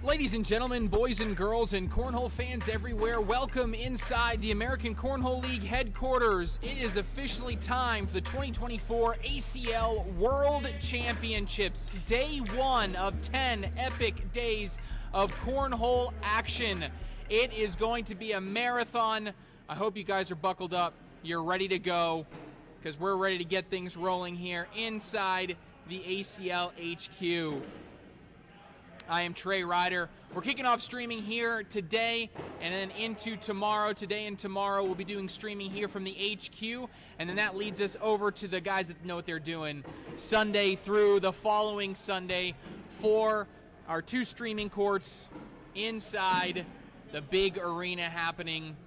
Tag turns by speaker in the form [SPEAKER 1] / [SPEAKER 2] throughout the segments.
[SPEAKER 1] Ladies and gentlemen, boys and girls, and cornhole fans everywhere, welcome inside the American Cornhole League headquarters. It is officially time for the 2024 ACL World Championships, day one of 10 epic days of cornhole action. It is going to be a marathon. I hope you guys are buckled up. You're ready to go, because we're ready to get things rolling here inside the ACL HQ. I am Trey Ryder. We're kicking off streaming here today and then into tomorrow. Today and tomorrow we'll be doing streaming here from the HQ, and then that leads us over to the guys that know what they're doing Sunday through the following Sunday for our two streaming courts inside the big arena happening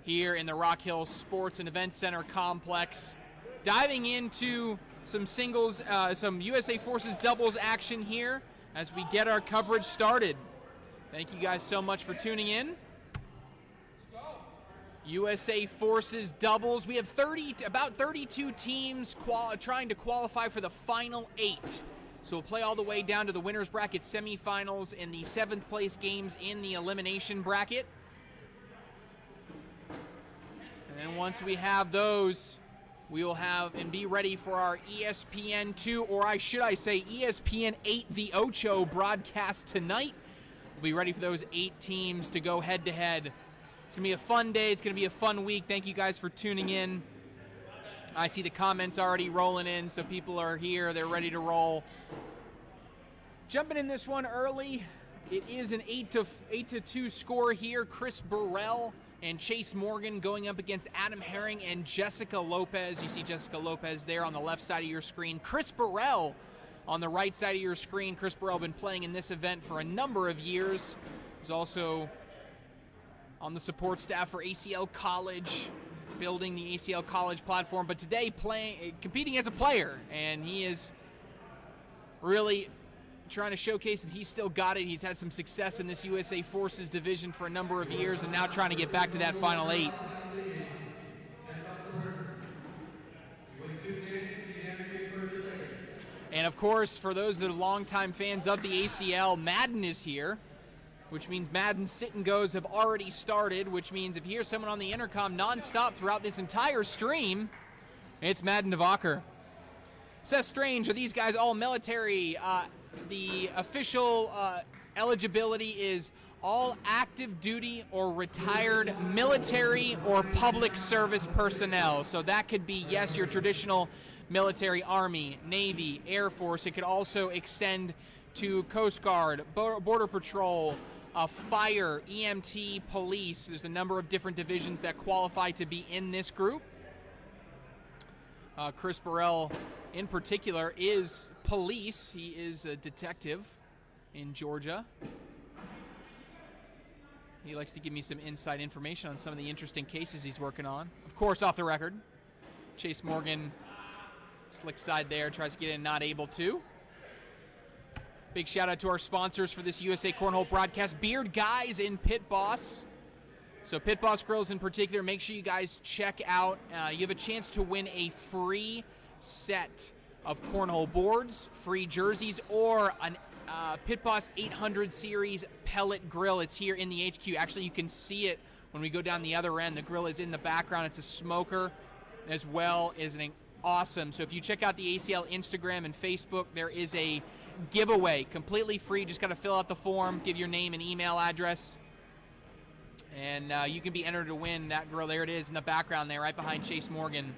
[SPEAKER 1] here in the Rock Hill Sports and Event Center complex. Diving into some singles, some USA Forces doubles action here as we get our coverage started. Thank you guys so much for tuning in. USA Forces doubles. We have about 32 teams trying to qualify for the final 8. So we'll play all the way down to the winner's bracket semifinals and the 7th place games in the elimination bracket. And then once we have those, we will have and be ready for our ESPN2, or should I say ESPN8 The Ocho broadcast tonight. We'll be ready for those 8 teams to go head-to-head. It's going to be a fun day. It's going to be a fun week. Thank you guys for tuning in. I see the comments already rolling in, so people are here. They're ready to roll. Jumping in this one early, it is an 8-2 score here. Chris Burrell and Chase Morgan going up against Adam Herring and Jessica Lopez. You see Jessica Lopez there on the left side of your screen. Chris Burrell on the right side of your screen. Chris Burrell been playing in this event for a number of years. He's also on the support staff for ACL College, building the ACL College platform. But today competing as a player, and he is really trying to showcase that he's still got it. He's had some success in this USA Forces division for a number of years, and now trying to get back to that final 8. And of course, for those that are longtime fans of the ACL, Madden is here, which means Madden sit-and-goes have already started, which means if you hear someone on the intercom nonstop throughout this entire stream, it's Madden Devaker. Seth Strange, are these guys all military? The official eligibility is all active duty or retired military or public service personnel. So that could be, yes, your traditional military, Army, Navy, Air Force. It could also extend to Coast Guard, Border Patrol, Fire, EMT, Police. There's a number of different divisions that qualify to be in this group. Chris Burrell, in particular, is police. He is a detective in Georgia. He likes to give me some inside information on some of the interesting cases he's working on. Of course, off the record. Chase Morgan, slick side there, tries to get in, not able to. Big shout out to our sponsors for this USA Cornhole broadcast, Beard Guys and Pit Boss. So Pit Boss Grills in particular, make sure you guys check out. You have a chance to win a free set of cornhole boards, free jerseys, or a Pit Boss 800 series pellet grill. It's here in the HQ. Actually, you can see it when we go down the other end. The grill is in the background. It's a smoker as well as an awesome. So if you check out the ACL Instagram and Facebook, there is a giveaway, completely free. Just got to fill out the form, give your name and email address, and you can be entered to win that grill. There it is in the background there, right behind Chase Morgan.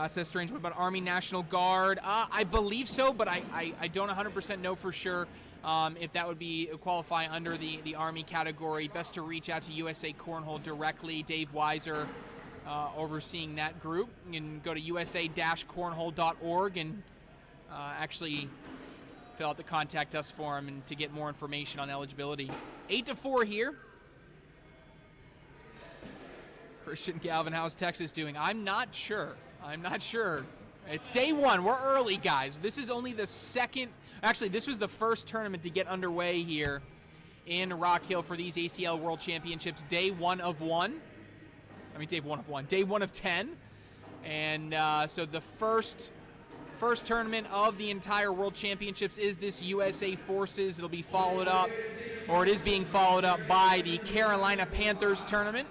[SPEAKER 1] Says Strange, what about Army National Guard? I believe so, but I don't 100% know for sure if that would be qualify under the Army category. Best to reach out to USA Cornhole directly. Dave Weiser overseeing that group. You can go to usa-cornhole.org and actually fill out the contact us form and to get more information on eligibility. 8-4 here. Christian Galvin, how's Texas doing? I'm not sure. It's day one. We're early, guys. This is only the second. Actually, this was the first tournament to get underway here in Rock Hill for these ACL World Championships. Day one of 1. Day one of 10. And so the first First tournament of the entire World Championships is this USA Forces. It'll be followed up, or it is being followed up by the Carolina Panthers tournament.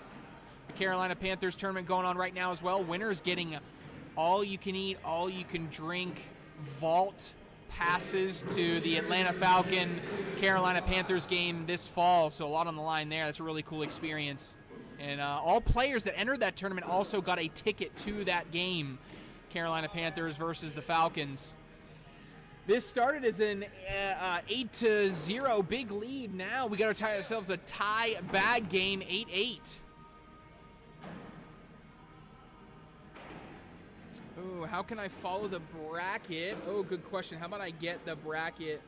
[SPEAKER 1] The Carolina Panthers tournament going on right now as well. Winners getting all you can eat, all you can drink, vault passes to the Atlanta Falcon Carolina Panthers game this fall. So a lot on the line there. That's a really cool experience. And all players that entered that tournament also got a ticket to that game. Carolina Panthers versus the Falcons. This started as an 8-0 big lead. Now we got to tie ourselves a tie bag game, 8-8. Oh, how can I follow the bracket? Oh, good question. How about I get the bracket?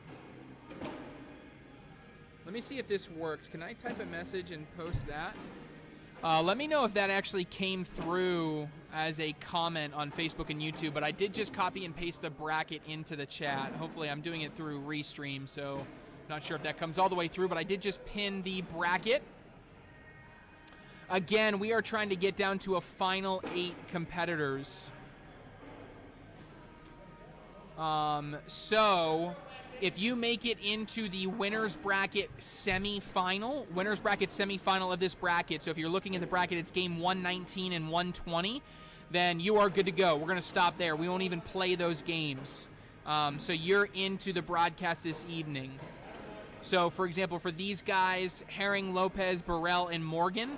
[SPEAKER 1] Let me see if this works. Can I type a message and post that? Let me know if that actually came through as a comment on Facebook and YouTube, but I did just copy and paste the bracket into the chat. Hopefully I'm doing it through Restream, so not sure if that comes all the way through, but I did just pin the bracket. Again, we are trying to get down to a final 8 competitors. So if you make it into the winner's bracket semifinal of this bracket, so if you're looking at the bracket, it's game 119 and 120, then you are good to go. We're going to stop there. We won't even play those games. So you're into the broadcast this evening. So, for example, for these guys, Herring, Lopez, Burrell, and Morgan,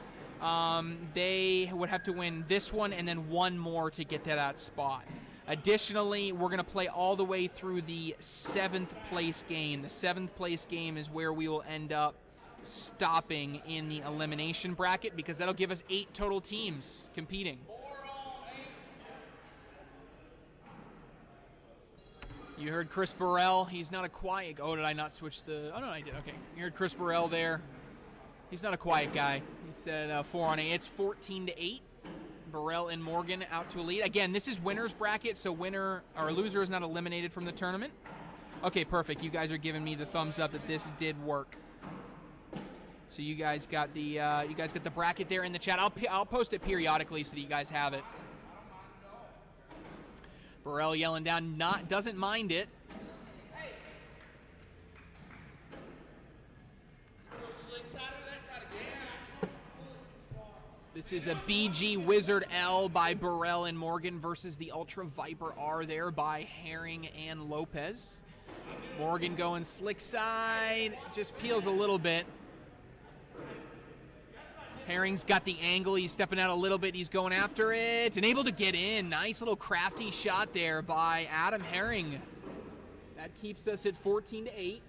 [SPEAKER 1] they would have to win this one and then one more to get to that spot. Additionally, we're going to play all the way through the 7th place game. The 7th place game is where we will end up stopping in the elimination bracket, because that'll give us 8 total teams competing. You heard Chris Burrell. He's not a quiet... Oh, did I not switch the... Oh, no, I did. Okay. You heard Chris Burrell there. He's not a quiet guy. He said 4 on 8. It's 14-8. Burrell and Morgan out to a lead. Again, this is winner's bracket, so winner or loser is not eliminated from the tournament. Okay, perfect. You guys are giving me the thumbs up that this did work. So you guys got the bracket there in the chat. I'll post it periodically so that you guys have it. Burrell yelling down, doesn't mind it. This is a BG Wizard L by Burrell and Morgan versus the Ultra Viper R there by Herring and Lopez. Morgan going slick side, just peels a little bit. Herring's got the angle, he's stepping out a little bit, he's going after it, and able to get in. Nice little crafty shot there by Adam Herring. That keeps us at 14-8.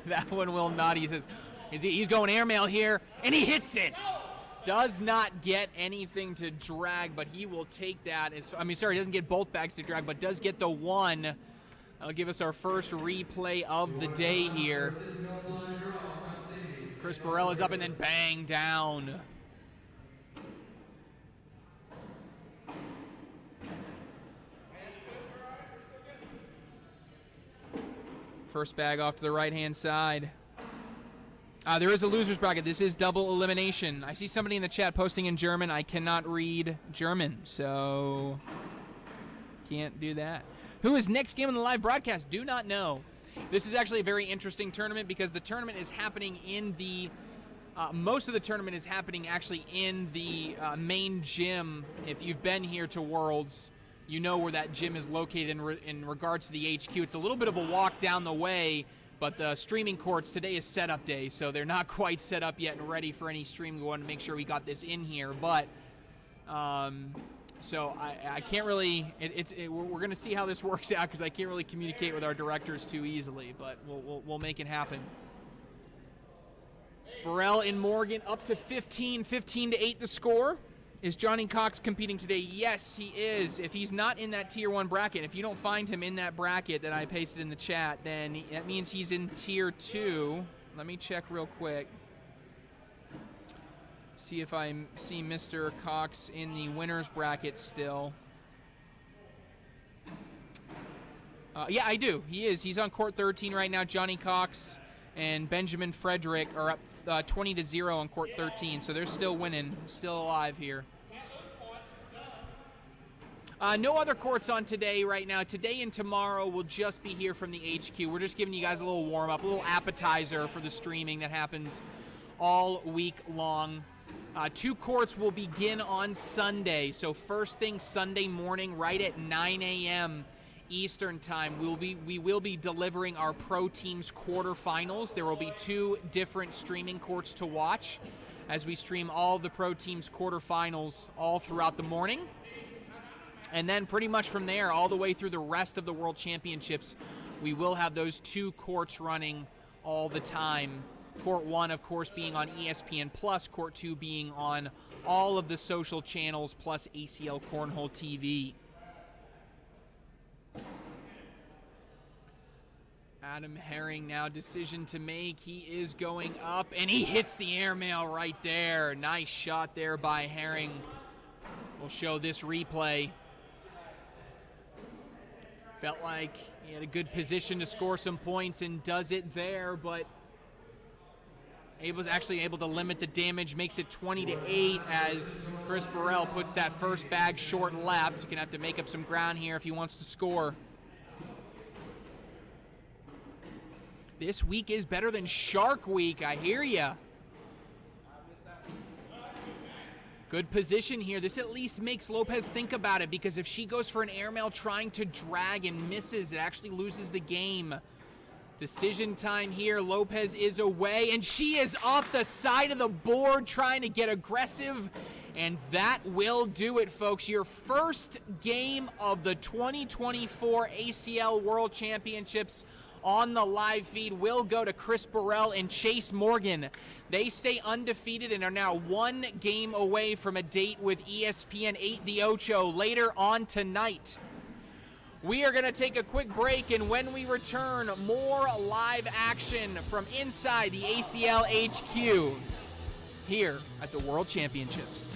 [SPEAKER 1] That one will not. He says he's going airmail here, and he hits it. Does not get anything to drag, but he will take that. He doesn't get both bags to drag, but does get the one. That'll give us our first replay of the day here. Chris Burrell is up and then bang down. First bag off to the right-hand side. There is a loser's bracket. This is double elimination. I see somebody in the chat posting in German. I cannot read German, so can't do that. Who is next game on the live broadcast? Do not know. This is actually a very interesting tournament because the tournament is happening in the... most of the tournament is happening actually in the main gym. If you've been here to Worlds, you know where that gym is located in regards to the HQ. It's a little bit of a walk down the way, but the streaming courts, today is setup day, so they're not quite set up yet and ready for any stream. We wanted to make sure we got this in here, but so I can't really, we're going to see how this works out because I can't really communicate with our directors too easily, but we'll make it happen. Burrell and Morgan up to 15-8 the score. Is Johnny Cox competing today? Yes, he is. If he's not in that Tier 1 bracket, if you don't find him in that bracket that I pasted in the chat, then that means he's in Tier 2. Let me check real quick. See if I see Mr. Cox in the winner's bracket still. Yeah, I do. He is. He's on court 13 right now. Johnny Cox and Benjamin Frederick are up 20-0 on court 13, so they're still winning, still alive here. No other courts on today right now. Today and tomorrow will just be here from the HQ. We're just giving you guys a little warm-up, a little appetizer for the streaming that happens all week long. 2 courts will begin on Sunday. So first thing Sunday morning, right at 9 a.m. Eastern time, we will be delivering our pro teams quarterfinals. There will be 2 different streaming courts to watch as we stream all the pro teams quarterfinals all throughout the morning. And then pretty much from there, all the way through the rest of the World Championships, we will have those 2 courts running all the time. Court 1, of course, being on ESPN+, Court 2 being on all of the social channels, plus ACL Cornhole TV. Adam Herring now, decision to make. He is going up, and he hits the airmail right there. Nice shot there by Herring. We'll show this replay. Felt like he had a good position to score some points and does it there, but was actually able to limit the damage, makes it 20-8 as Chris Burrell puts that first bag short left. He's going to have to make up some ground here if he wants to score. This week is better than Shark Week, I hear ya. Good position here. This at least makes Lopez think about it, because if she goes for an airmail trying to drag and misses, it actually loses the game. Decision time here. Lopez is away, and she is off the side of the board trying to get aggressive, and that will do it, folks. Your first game of the 2024 ACL World Championships on the live feed will go to Chris Burrell and Chase Morgan. They stay undefeated and are now 1 game away from a date with ESPN 8 The Ocho later on tonight. We are going to take a quick break, and when we return, more live action from inside the ACL HQ here at the World Championships.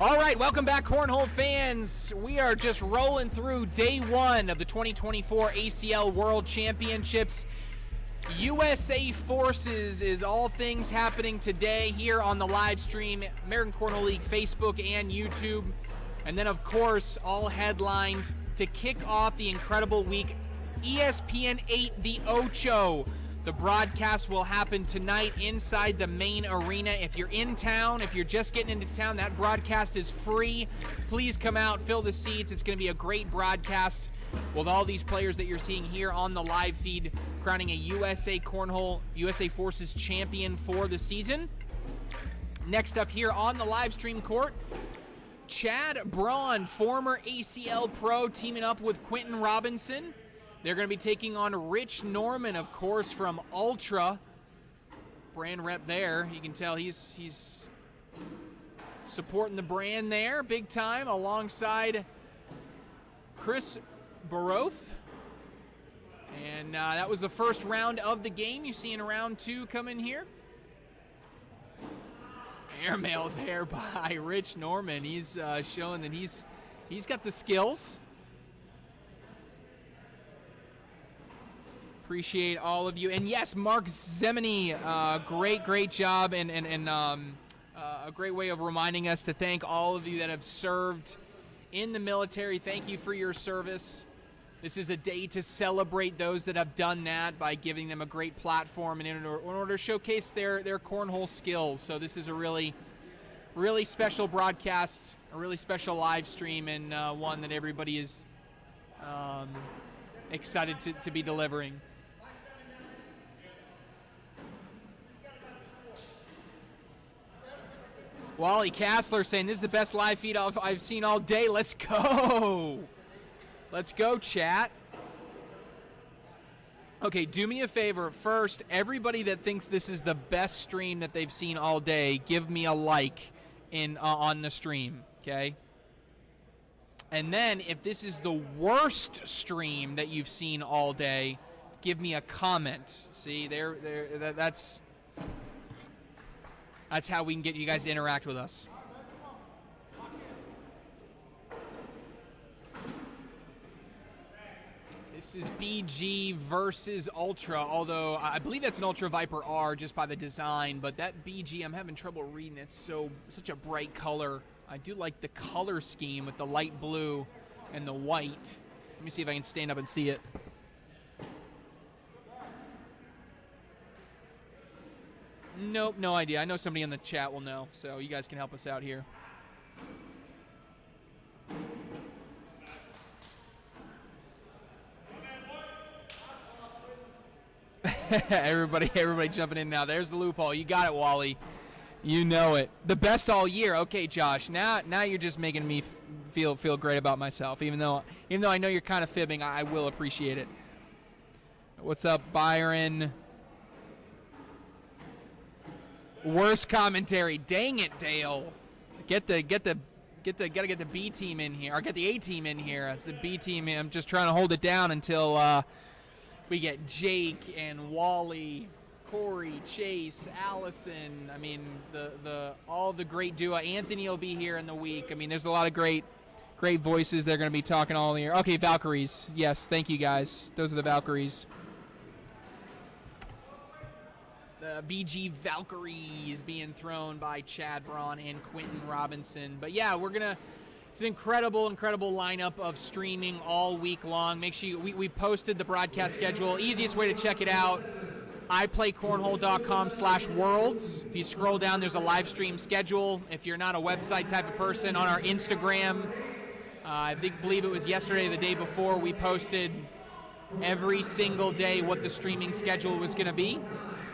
[SPEAKER 1] All right, welcome back, Cornhole fans. We are just rolling through day one of the 2024 ACL World Championships. USA Forces is all things happening today here on the live stream, American Cornhole League Facebook and YouTube. And then, of course, all headlined to kick off the incredible week, ESPN 8 The Ocho. The broadcast will happen tonight inside the main arena. If you're in town, if you're just getting into town, that broadcast is free. Please come out, fill the seats. It's going to be a great broadcast with all these players that you're seeing here on the live feed, crowning a USA Forces champion for the season. Next up here on the live stream court, Chad Braun, former ACL pro, teaming up with Quentin Robinson. They're going to be taking on Rich Norman, of course, from Ultra. Brand rep there. You can tell he's supporting the brand there big time alongside Chris Baroth. And that was the first round of the game. You see in round two come in here. Airmail there by Rich Norman. He's showing that he's got the skills. Appreciate all of you. And yes, Mark Zemeny, great job, and a great way of reminding us to thank all of you that have served in the military. Thank you for your service. This is a day to celebrate those that have done that by giving them a great platform and in order to showcase their cornhole skills. So this is a really special broadcast, a really special live stream, and one that everybody is excited to be delivering. Wally Kassler saying, this is the best live feed I've seen all day. Let's go. Let's go, chat. Okay, do me a favor. First, everybody that thinks this is the best stream that they've seen all day, give me a like on the stream, okay? And then, if this is the worst stream that you've seen all day, give me a comment. See, that's how we can get you guys to interact with us. This is BG versus Ultra, although I believe that's an Ultra Viper R just by the design, but that BG, I'm having trouble reading. It's such a bright color. I do like the color scheme with the light blue and the white. Let me see if I can stand up and see it. Nope, no idea. I know somebody in the chat will know, so you guys can help us out here. everybody jumping in now. There's the loophole. You got it, Wally. You know it. The best all year. Okay, Josh. Now you're just making me feel great about myself. Even though I know you're kind of fibbing, I will appreciate it. What's up, Byron? Worst commentary. Dang it, Dale. Gotta get the B team in here, or get the A team in here. It's the B team. I'm just trying to hold it down until we get Jake and Wally, Corey, Chase, Allison. I mean, all the great duo. Anthony will be here in the week. I mean, there's a lot of great voices. They're going to be talking all year. Okay, Valkyries. Yes, thank you guys. Those are the Valkyries. The BG Valkyries being thrown by Chad Braun and Quentin Robinson. But yeah, it's an incredible lineup of streaming all week long. Make sure we posted the broadcast schedule. Easiest way to check it out, iPlayCornhole.com/worlds. If you scroll down, there's a live stream schedule. If you're not a website type of person, on our Instagram, I believe it was yesterday or the day before, we posted every single day what the streaming schedule was going to be.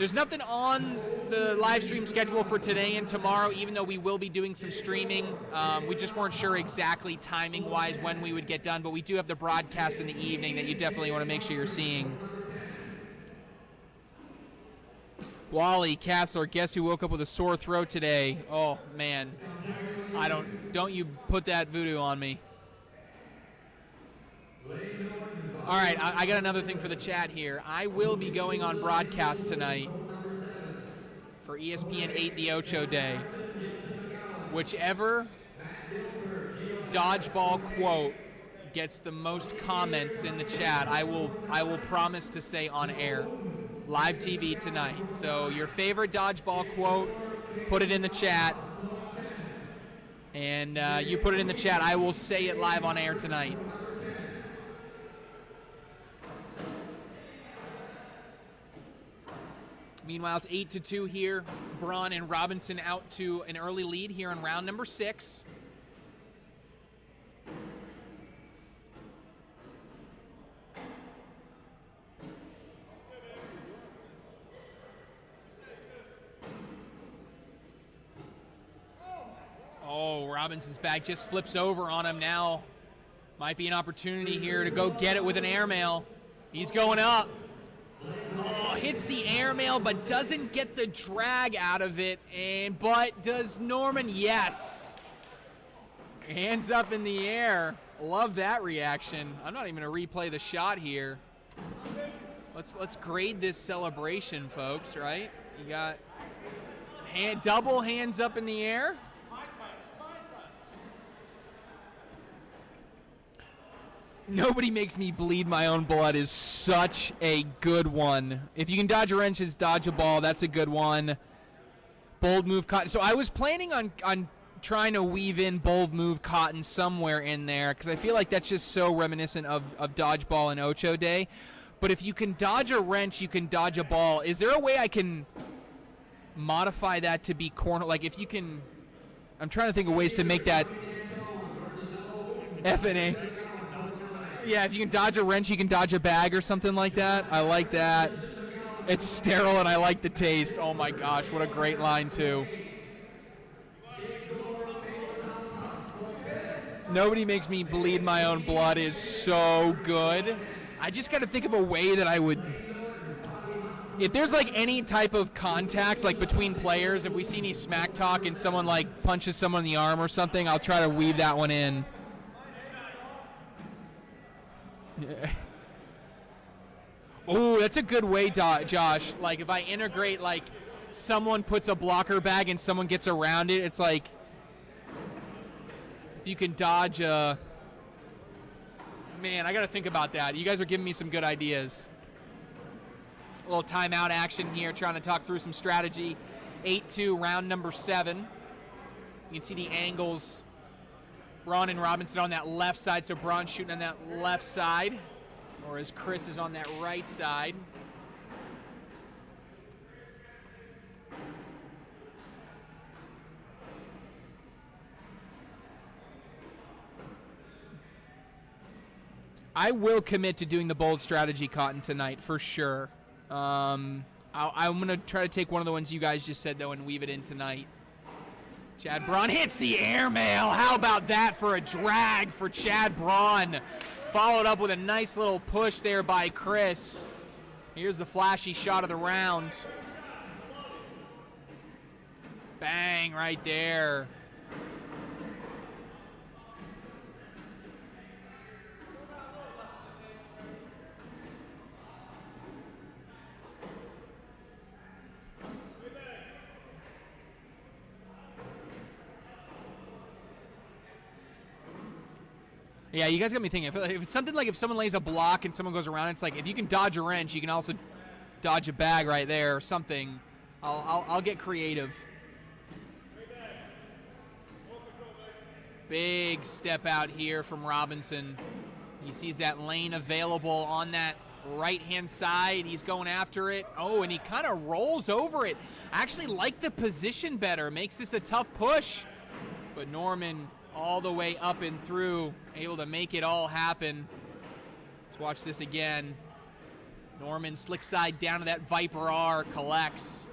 [SPEAKER 1] There's nothing on the live stream schedule for today and tomorrow, even though we will be doing some streaming. We just weren't sure exactly timing-wise when we would get done, but we do have the broadcast in the evening that you definitely want to make sure you're seeing. Wally Castler, guess who woke up with a sore throat today? Oh, man. Don't you put that voodoo on me. All right, I got another thing for the chat here. I will be going on broadcast tonight for ESPN 8 The Ocho Day. Whichever dodgeball quote gets the most comments in the chat, I will promise to say on air. Live TV tonight. So your favorite dodgeball quote, put it in the chat. And you put it in the chat. I will say it live on air tonight. Meanwhile, it's 8-2 here. Braun and Robinson out to an early lead here in round number 6. Oh, Robinson's bag just flips over on him now. Might be an opportunity here to go get it with an airmail. He's going up. Oh, hits the airmail, but doesn't get the drag out of it. But does Norman? Yes. Hands up in the air. Love that reaction. I'm not even going to replay the shot here. Let's grade this celebration, folks, right? You got double hands up in the air. Nobody makes me bleed my own blood is such a good one. If you can dodge a wrench, it's dodge a ball. That's a good one. Bold move cotton. So I was planning on trying to weave in bold move cotton somewhere in there because I feel like that's just so reminiscent of dodgeball and Ocho Day. But if you can dodge a wrench, you can dodge a ball. Is there a way I can modify that to be corner? Like if you can, I'm trying to think of ways to make that F&A. Yeah, if you can dodge a wrench, you can dodge a bag or something like that. I like that. It's sterile and I like the taste. Oh my gosh, what a great line too. Nobody makes me bleed my own blood is so good. I just got to think of a way that I would... If there's like any type of contact like between players, if we see any smack talk and someone like punches someone in the arm or something, I'll try to weave that one in. Oh, that's a good way, Josh. Like if I integrate, like someone puts a blocker bag and someone gets around it, it's like if you can dodge a... Man, I got to think about that. You guys are giving me some good ideas. A little timeout action here, trying to talk through some strategy. 8-2, round number 7. You can see the angles. Braun and Robinson on that left side, so Braun shooting on that left side, or as Chris is on that right side. I will commit to doing the bold strategy cotton tonight for sure. I'm going to try to take one of the ones you guys just said, though, and weave it in tonight. Chad Braun hits the airmail. How about that for a drag for Chad Braun? Followed up with a nice little push there by Chris. Here's the flashy shot of the round. Bang right there. Yeah, you guys got me thinking. If it's something like if someone lays a block and someone goes around, it's like if you can dodge a wrench, you can also dodge a bag right there or something. I'll get creative. Big step out here from Robinson. He sees that lane available on that right-hand side. He's going after it. Oh, and he kind of rolls over it. I actually like the position better. Makes this a tough push. But Norman all the way up and through, able to make it all happen. Let's watch this again. Norman slick side down to that Viper R, collects.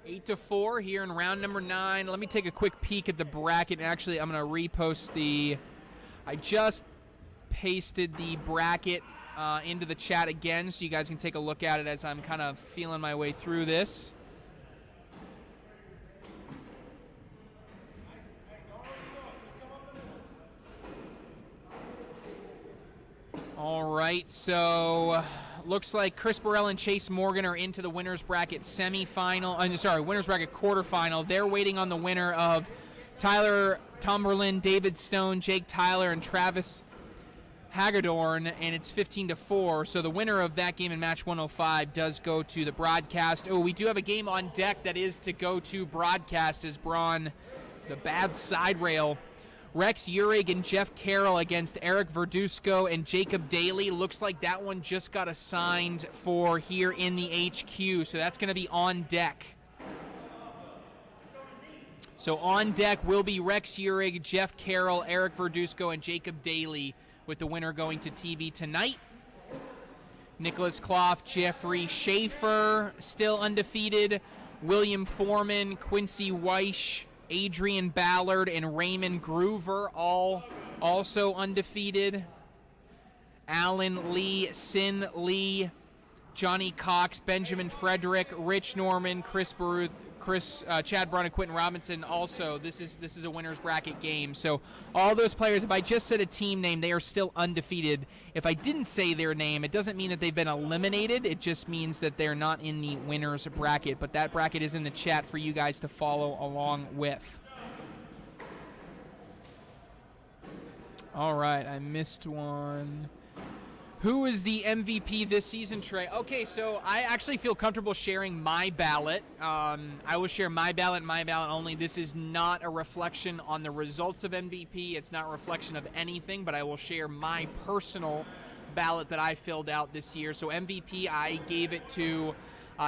[SPEAKER 1] Eight to 4 here in round number 9. Let me take a quick peek at the bracket. Actually, I'm going to repost the... I just pasted the bracket into the chat again so you guys can take a look at it as I'm kind of feeling my way through this. All right, so looks like Chris Burrell and Chase Morgan are into the winners bracket semifinal. Winners bracket quarterfinal. They're waiting on the winner of Tyler Tomberlin, David Stone, Jake Tyler, and Travis Hagedorn, and it's 15 to 4. So the winner of that game in match 105 does go to the broadcast. Oh, we do have a game on deck that is to go to broadcast as Braun, the bad side rail. Rex Urig and Jeff Carroll against Eric Verduzco and Jacob Daly. Looks like that one just got assigned for here in the HQ, so that's going to be on deck. So on deck will be Rex Urig, Jeff Carroll, Eric Verduzco, and Jacob Daly, with the winner going to TV tonight. Nicholas Clough, Jeffrey Schaefer, still undefeated. William Foreman, Quincy Weish, Adrian Ballard, and Raymond Groover, all also undefeated. Alan Lee, Sin Lee, Johnny Cox, Benjamin Frederick, Rich Norman, Chad Brown, and Quentin Robinson. Also, this is a winner's bracket game. So all those players, if I just said a team name, they are still undefeated. If I didn't say their name, it doesn't mean that they've been eliminated. It just means that they're not in the winner's bracket. But that bracket is in the chat for you guys to follow along with. All right, I missed one. Who is the MVP this season, Trey? Okay, so I actually feel comfortable sharing my ballot. I will share my ballot only. This is not a reflection on the results of MVP. It's not a reflection of anything, but I will share my personal ballot that I filled out this year. So MVP, I gave it to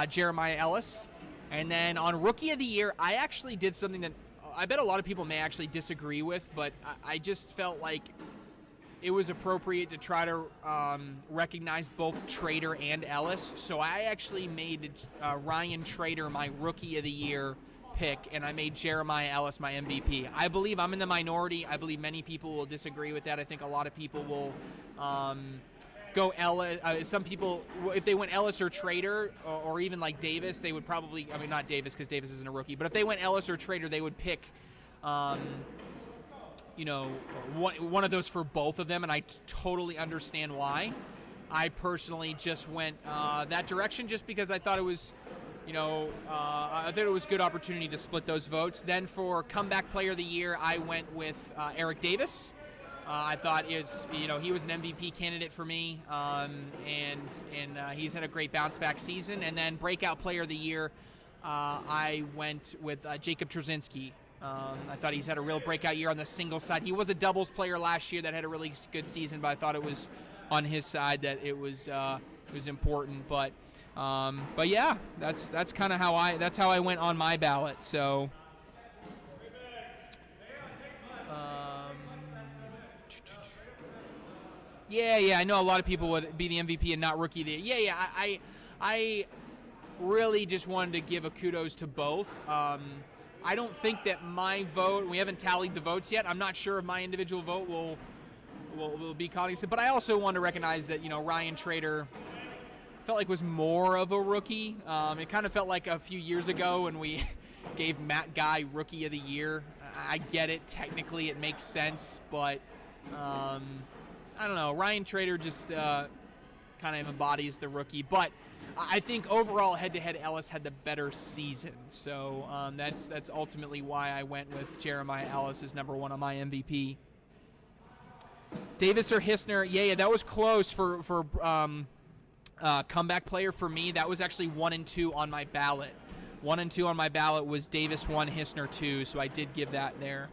[SPEAKER 1] Jeremiah Ellis. And then on Rookie of the Year, I actually did something that I bet a lot of people may actually disagree with, but I just felt like it was appropriate to try to recognize both Trader and Ellis. So I actually made Ryan Trader my Rookie of the Year pick, and I made Jeremiah Ellis my MVP. I believe I'm in the minority. I believe many people will disagree with that. I think a lot of people will go Ellis. Some people, if they went Ellis or Trader, or even like Davis, they would probably, I mean, not Davis because Davis isn't a rookie, but if they went Ellis or Trader, they would pick one of those for both of them, and I totally understand why. I personally just went that direction just because I thought it was, I thought it was a good opportunity to split those votes. Then for Comeback Player of the Year, I went with Eric Davis. I thought he was an MVP candidate for me, and he's had a great bounce back season. And then Breakout Player of the Year, I went with Jacob Trzynski. I thought he's had a real breakout year on the singles side. He was a doubles player last year that had a really good season, but I thought it was on his side that it was important. But yeah, that's kind of how I went on my ballot. So. Yeah, I know a lot of people would be the MVP and not Rookie of the Year. Yeah, I really just wanted to give a kudos to both. I don't think that my vote, we haven't tallied the votes yet. I'm not sure if my individual vote will be cognizant, but I also want to recognize that, Ryan Trader felt like was more of a rookie. It kind of felt like a few years ago when we gave Matt Guy Rookie of the Year. I get it. Technically, it makes sense, but I don't know. Ryan Trader just kind of embodies the rookie, but I think overall, head-to-head, Ellis had the better season. So that's ultimately why I went with Jeremiah Ellis as number one on my MVP. Davis or Hissner, yeah, that was close for comeback player for me. That was actually 1 and 2 on my ballot. 1 and 2 on my ballot was Davis 1, Hissner 2, so I did give that there.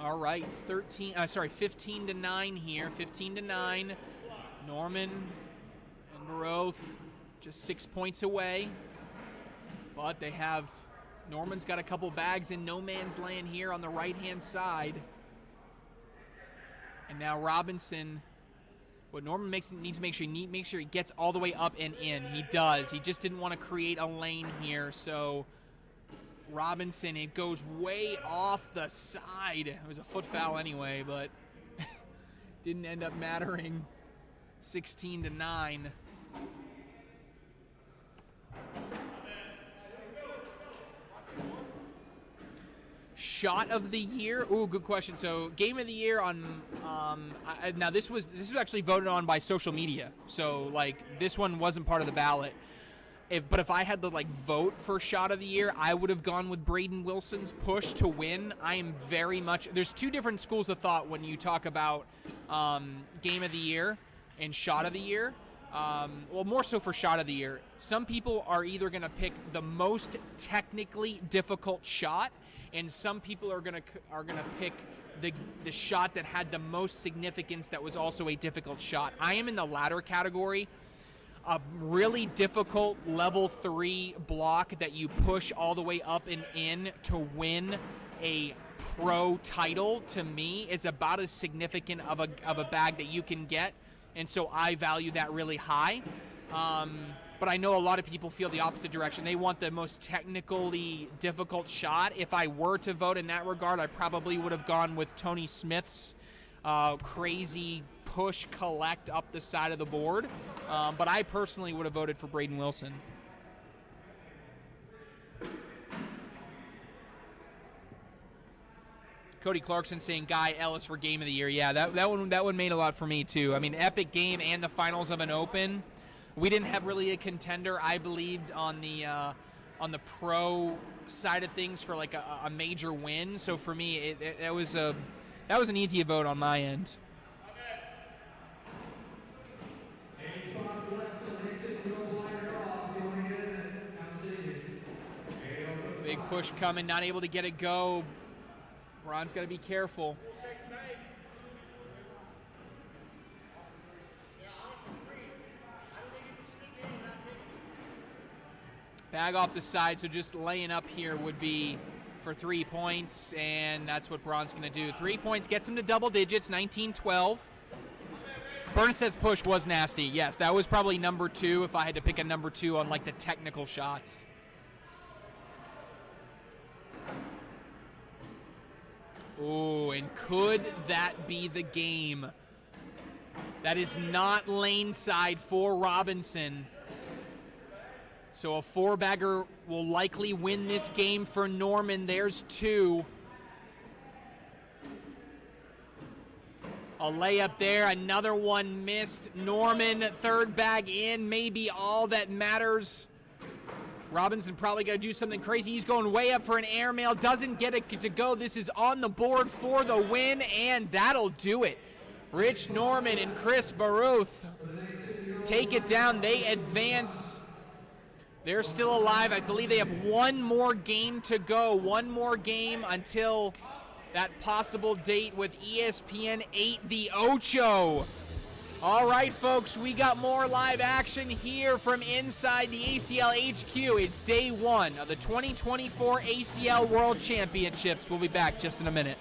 [SPEAKER 1] All right, 15 to 9 here. 15 to 9. Norman and Baroth just 6 points away. But they have, Norman's got a couple bags in no man's land here on the right-hand side. And now Robinson, what Norman needs to make sure he gets all the way up and in. He does. He just didn't want to create a lane here, so Robinson, it goes way off the side. It was a foot foul anyway, but didn't end up mattering. 16 to 9. Shot of the year. Ooh, good question. So, game of the year on. Now this was actually voted on by social media. So like this one wasn't part of the ballot. But if I had to like vote for shot of the year, I would have gone with Braden Wilson's push to win. I am very much. There's two different schools of thought when you talk about game of the year and shot of the year. Well, more so for shot of the year. Some people are either going to pick the most technically difficult shot, and some people are going to pick the shot that had the most significance that was also a difficult shot. I am in the latter category. A really difficult level 3 block that you push all the way up and in to win a pro title, to me, is about as significant of a bag that you can get. And so I value that really high. But I know a lot of people feel the opposite direction. They want the most technically difficult shot. If I were to vote in that regard, I probably would have gone with Tony Smith's crazy push collect up the side of the board. But I personally would have voted for Braden Wilson. Cody Clarkson saying Guy Ellis for game of the year. Yeah, that one made a lot for me too. I mean, epic game and the finals of an open. We didn't have really a contender, I believed, on the pro side of things for like a major win. So for me, that was an easy vote on my end. Big push coming, not able to get it go. Ron's got to be careful. Bag off the side, so just laying up here would be for 3 points, and that's what Braun's going to do. 3 points gets him to double digits, 19-12. Bernstedt's push was nasty. Yes, that was probably number 2 if I had to pick a number 2 on like the technical shots. Oh, and could that be the game? That is not lane side for Robinson. So a 4-bagger will likely win this game for Norman. There's 2. A layup there, another one missed. Norman, 3rd bag in, maybe all that matters. Robinson probably got to do something crazy. He's going way up for an airmail. Doesn't get it to go. This is on the board for the win, and that'll do it. Rich Norman and Chris Baruth take it down. They advance. They're still alive. I believe they have one more game to go. One more game until that possible date with ESPN 8, the Ocho. All right, folks, we got more live action here from inside the ACL HQ. It's day 1 of the 2024 ACL World Championships. We'll be back just in a minute.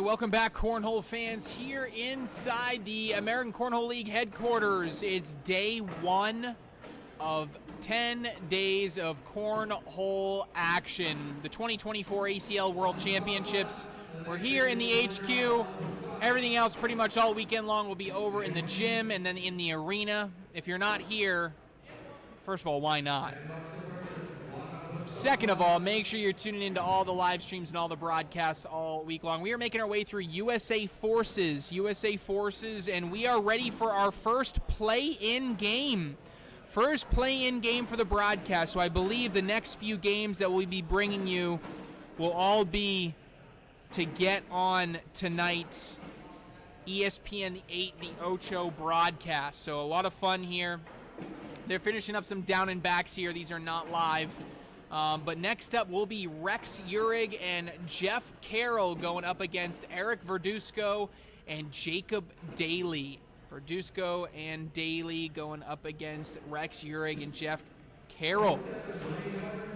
[SPEAKER 1] right, welcome back, Cornhole fans, here inside the American Cornhole League headquarters. It's day 1 of 10 days of cornhole action. The 2024 ACL World Championships. We're here in the HQ. Everything else pretty much all weekend long will be over in the gym and then in the arena. If you're not here, first of all, why not? Second of all, make sure you're tuning into all the live streams and all the broadcasts all week long. We are making our way through USA Forces, and we are ready for our first play-in game. First play-in game for the broadcast, so I believe the next few games that we'll be bringing you will all be to get on tonight's ESPN 8 The Ocho broadcast. So a lot of fun here. They're finishing up some down and backs here. These are not live. But next up will be Rex Uhrig and Jeff Carroll going up against Eric Verduzco and Jacob Daly. Verduzco and Daly going up against Rex Uhrig and Jeff Carroll.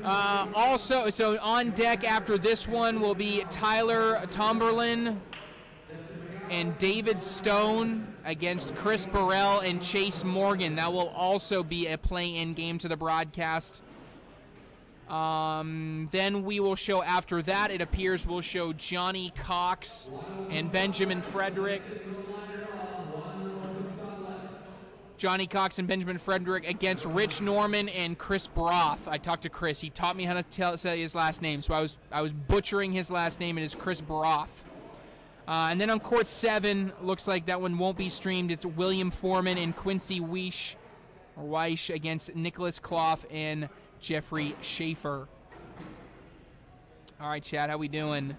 [SPEAKER 1] Also, so on deck after this one will be Tyler Tomberlin and David Stone against Chris Burrell and Chase Morgan. That will also be a play-in game to the broadcast. Then we will show after that, it appears we'll show Johnny Cox and Benjamin Frederick. Johnny Cox and Benjamin Frederick against Rich Norman and Chris Broth. I talked to Chris. He taught me how to say his last name, so I was butchering his last name. It is Chris Broth. And then on court 7, looks like that one won't be streamed. It's William Foreman and Quincy Weish against Nicholas Clough and Jeffrey Schaefer. All right, Chad, how we doing?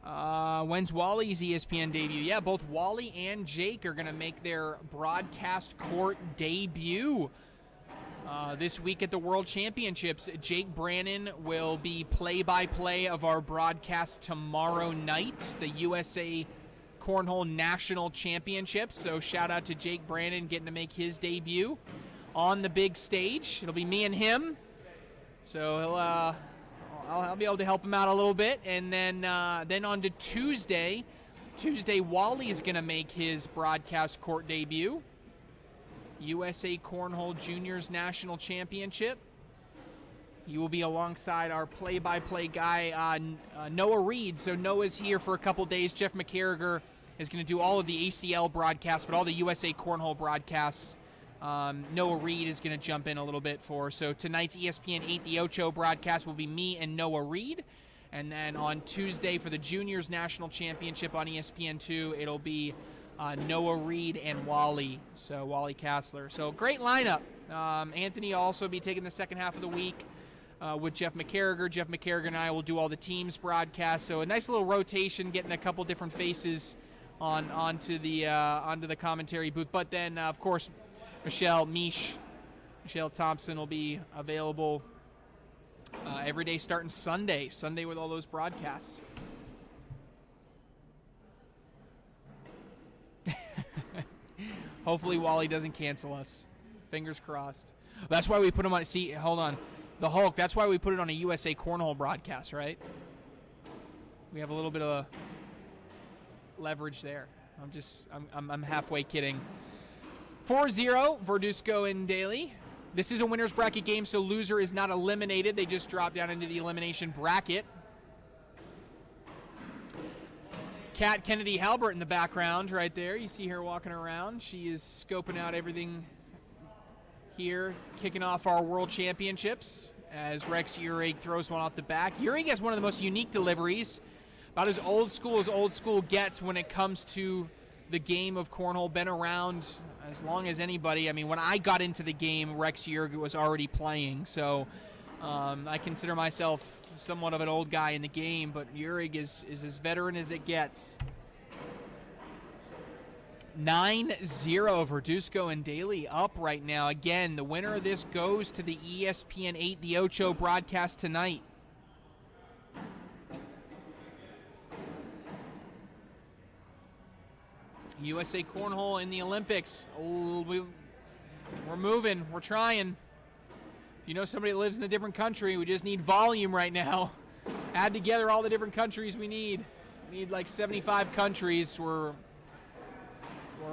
[SPEAKER 1] When's Wally's ESPN debut? Yeah, both Wally and Jake are going to make their broadcast court debut this week at the World Championships. Jake Brannon will be play-by-play of our broadcast tomorrow night, the USA Cornhole National Championships. So shout out to Jake Brannon getting to make his debut on the big stage. It'll be me and him, so I'll be able to help him out a little bit. And then on to Tuesday, Wally is going to make his broadcast court debut. USA Cornhole Juniors National Championship. He will be alongside our play-by-play guy, Noah Reed. So Noah's here for a couple days. Jeff McCarriger is going to do all of the ACL broadcasts, but all the USA Cornhole broadcasts, Noah Reed is going to jump in a little bit for. So tonight's ESPN 8 The Ocho broadcast will be me and Noah Reed. And then on Tuesday for the Juniors National Championship on ESPN2, it'll be Noah Reed and Wally. So Wally Kassler. So great lineup. Anthony will also be taking the second half of the week with Jeff McCarriger. Jeff McCarriger and I will do all the teams broadcasts. So a nice little rotation, getting a couple different faces onto the commentary booth. But then, of course, Michelle Thompson will be available every day starting Sunday with all those broadcasts. Hopefully Wally doesn't cancel us. Fingers crossed. That's why we put him on. See, hold on. The Hulk, that's why we put it on a USA Cornhole broadcast, right? We have a little bit of leverage there. I'm halfway kidding. 4-0, Verduzco and Daly. This is a winner's bracket game, so loser is not eliminated. They just drop down into the elimination bracket. Kat Kennedy Halbert in the background right there. You see her walking around. She is scoping out everything here, kicking off our World Championships as Rex Uhrig throws one off the back. Uhrig has one of the most unique deliveries, about as old school gets when it comes to the game of cornhole. Been around as long as anybody. I mean, when I got into the game, Rex Uhrig was already playing, so I consider myself somewhat of an old guy in the game, but Uhrig is as veteran as it gets. 9-0, Verduzco and Daly up right now. Again, the winner of this goes to the ESPN 8 The Ocho broadcast tonight. USA Cornhole in the Olympics. We're moving. We're trying. If you know somebody that lives in a different country, we just need volume right now. add together all the different countries we need. We need like 75 countries. We're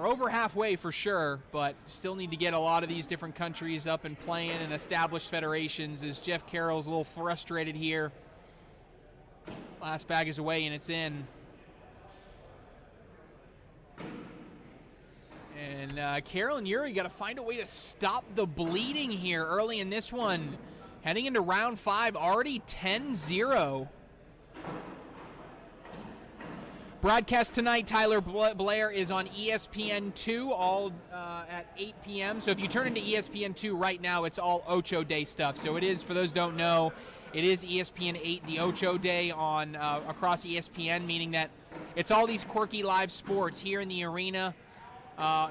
[SPEAKER 1] over halfway for sure, but still need to get a lot of these different countries up and playing and established federations. As Jeff Carroll's a little frustrated here. Last bag is away and it's in. And Carroll and Yuri got to find a way to stop the bleeding here early in this one. Heading into round 5, already 10-0. Broadcast tonight, Tyler Blair is on ESPN2 all at 8 p.m. So if you turn into ESPN2 right now, it's all Ocho Day stuff. So it is, for those who don't know, it is ESPN 8, the Ocho Day on across ESPN, meaning that it's all these quirky live sports here in the arena.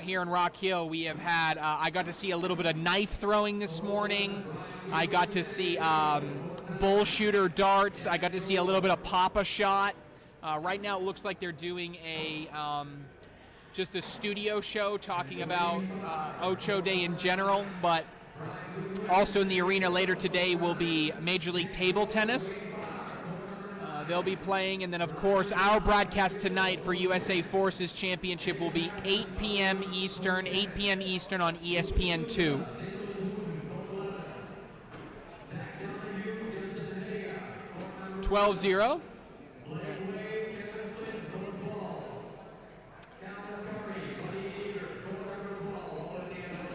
[SPEAKER 1] Here in Rock Hill, we have had, I got to see a little bit of knife throwing this morning. I got to see bull shooter darts. I got to see a little bit of Papa Shot. Right now it looks like they're doing a just a studio show talking about Ocho Day in general, but also in the arena later today will be Major League Table Tennis. They'll be playing, and then of course our broadcast tonight for USA Forces Championship will be 8 p.m. Eastern on ESPN2. $12-0.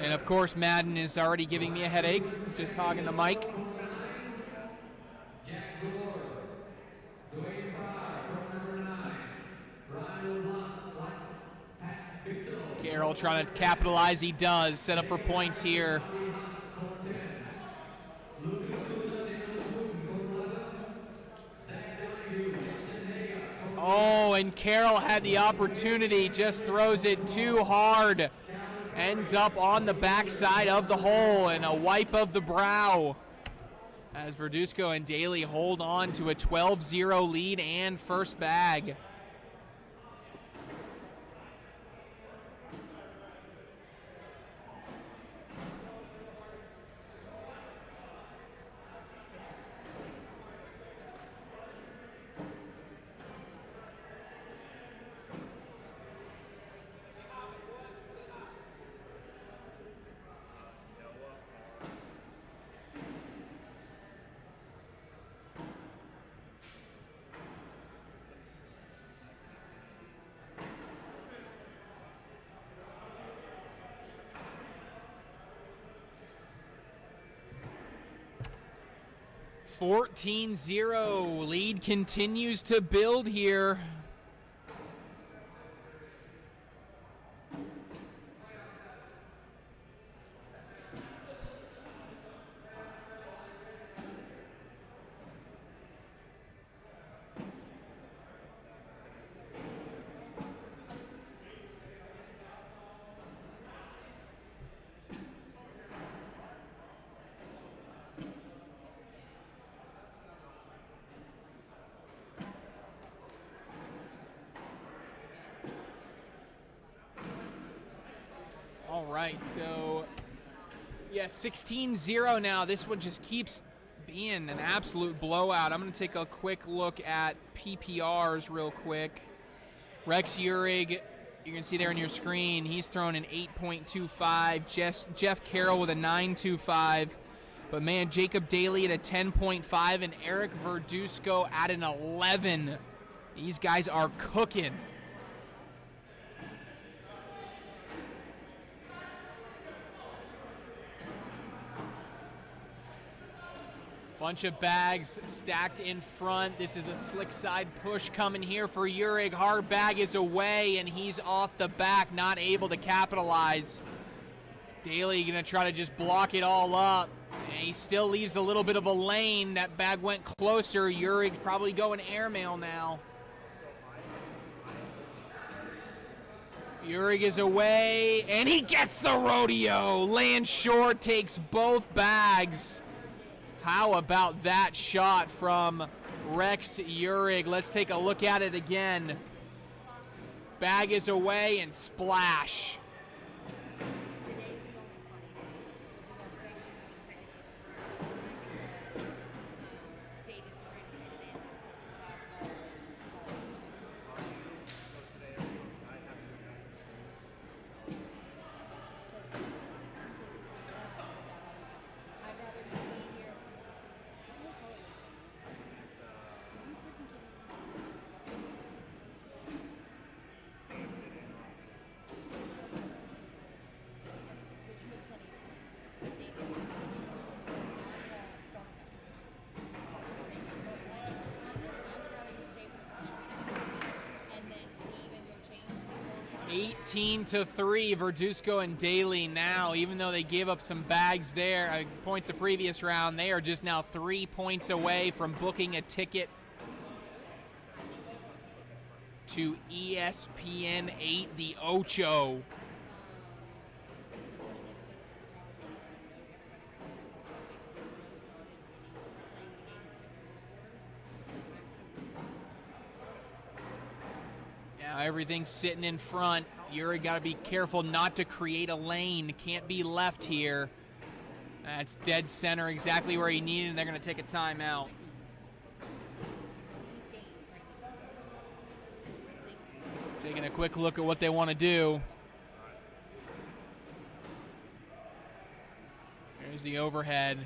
[SPEAKER 1] And of course Madden is already giving me a headache, just hogging the mic. Carroll trying to capitalize, he does. Set up for points here. Oh, and Carroll had the opportunity, just throws it too hard. Ends up on the backside of the hole, and a wipe of the brow. As Verduzco and Daly hold on to a 12-0 lead and first bag. $14-0. Lead continues to build here. All right, so yeah, 16-0 now. This one just keeps being an absolute blowout. I'm going to take a quick look at PPRs real quick. Rex Uhrig, you can see there on your screen, he's thrown an 8.25. Jeff Carroll with a 9.25. But man, Jacob Daly at a 10.5 and Eric Verduzco at an 11. These guys are cooking. Bunch of bags stacked in front. This is a slick side push coming here for Uhrig. Hard bag is away, and he's off the back, not able to capitalize. Daly going to try to just block it all up. And he still leaves a little bit of a lane. That bag went closer. Uhrig probably going airmail now. Uhrig is away, and he gets the rodeo. Lands short, takes both bags. How about that shot from Rex Uhrig? Let's take a look at it again. Bag is away and splash. 14-3, Verduzco and Daly now, even though they gave up some bags there, points the previous round, they are just now 3 points away from booking a ticket to ESPN 8, the Ocho. Now everything's sitting in front. You're got to be careful not to create a lane. Can't be left here. That's dead center, exactly where he needed, and they're going to take a timeout. Taking a quick look at what they want to do. There's the overhead.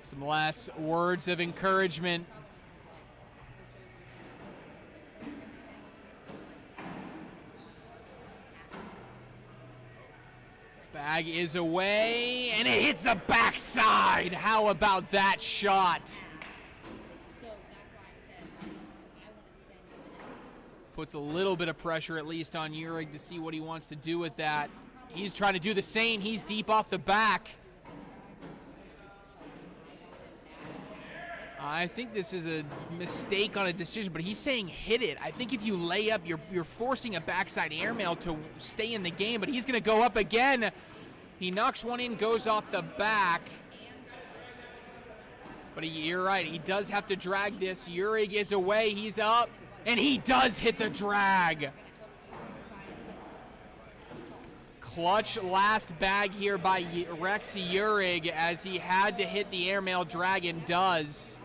[SPEAKER 1] Some last words of encouragement. Bag is away, and it hits the backside. How about that shot? Puts a little bit of pressure, at least, on Uhrig to see what he wants to do with that. He's trying to do the same. He's deep off the back. I think this is a mistake on a decision, but he's saying hit it. I think if you lay up, you're forcing a backside airmail to stay in the game, but he's going to go up again. He knocks one in, goes off the back. But you're right, he does have to drag this. Uhrig is away, he's up, and he does hit the drag. Clutch last bag here by Rex Uhrig, as he had to hit the airmail drag and does.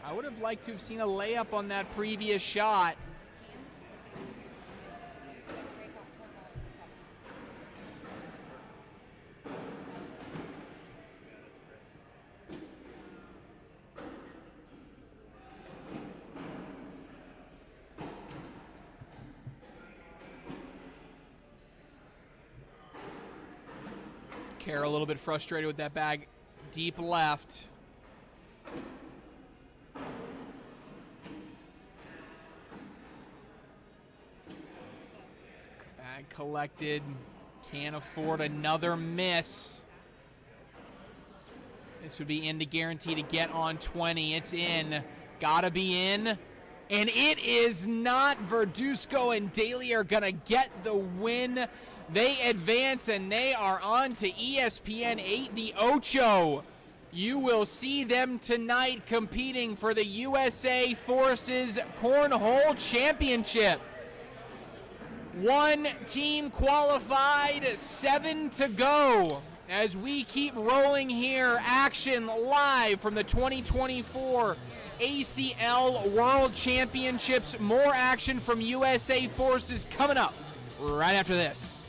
[SPEAKER 1] I would have liked to have seen a layup on that previous shot. Kerr a little bit frustrated with that bag deep left. Bag collected. Can't afford another miss. This would be in to guarantee to get on 20. It's in. Gotta be in. And it is not. Verduzco and Daly are gonna get the win. They advance, and they are on to ESPN 8, the Ocho. You will see them tonight competing for the USA Forces Cornhole Championship. One team qualified, 7 to go. As we keep rolling here, action live from the 2024 ACL World Championships. More action from USA Forces coming up right after this.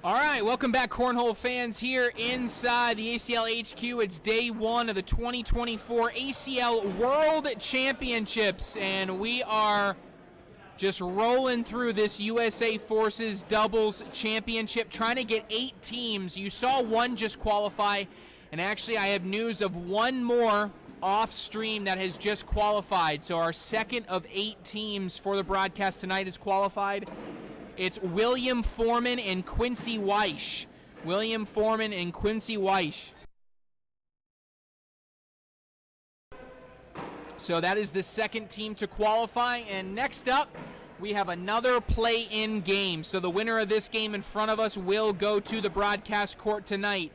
[SPEAKER 1] All right, welcome back, Cornhole fans, here inside the ACL HQ. It's day one of the 2024 ACL World Championships, and we are just rolling through this USA Forces Doubles Championship, trying to get 8 teams. You saw one just qualify, and actually I have news of one more off stream that has just qualified. So our second of 8 teams for the broadcast tonight is qualified. It's William Foreman and Quincy Weish. William Foreman and Quincy Weish. So that is the second team to qualify. And next up, we have another play-in game. So the winner of this game in front of us will go to the broadcast court tonight.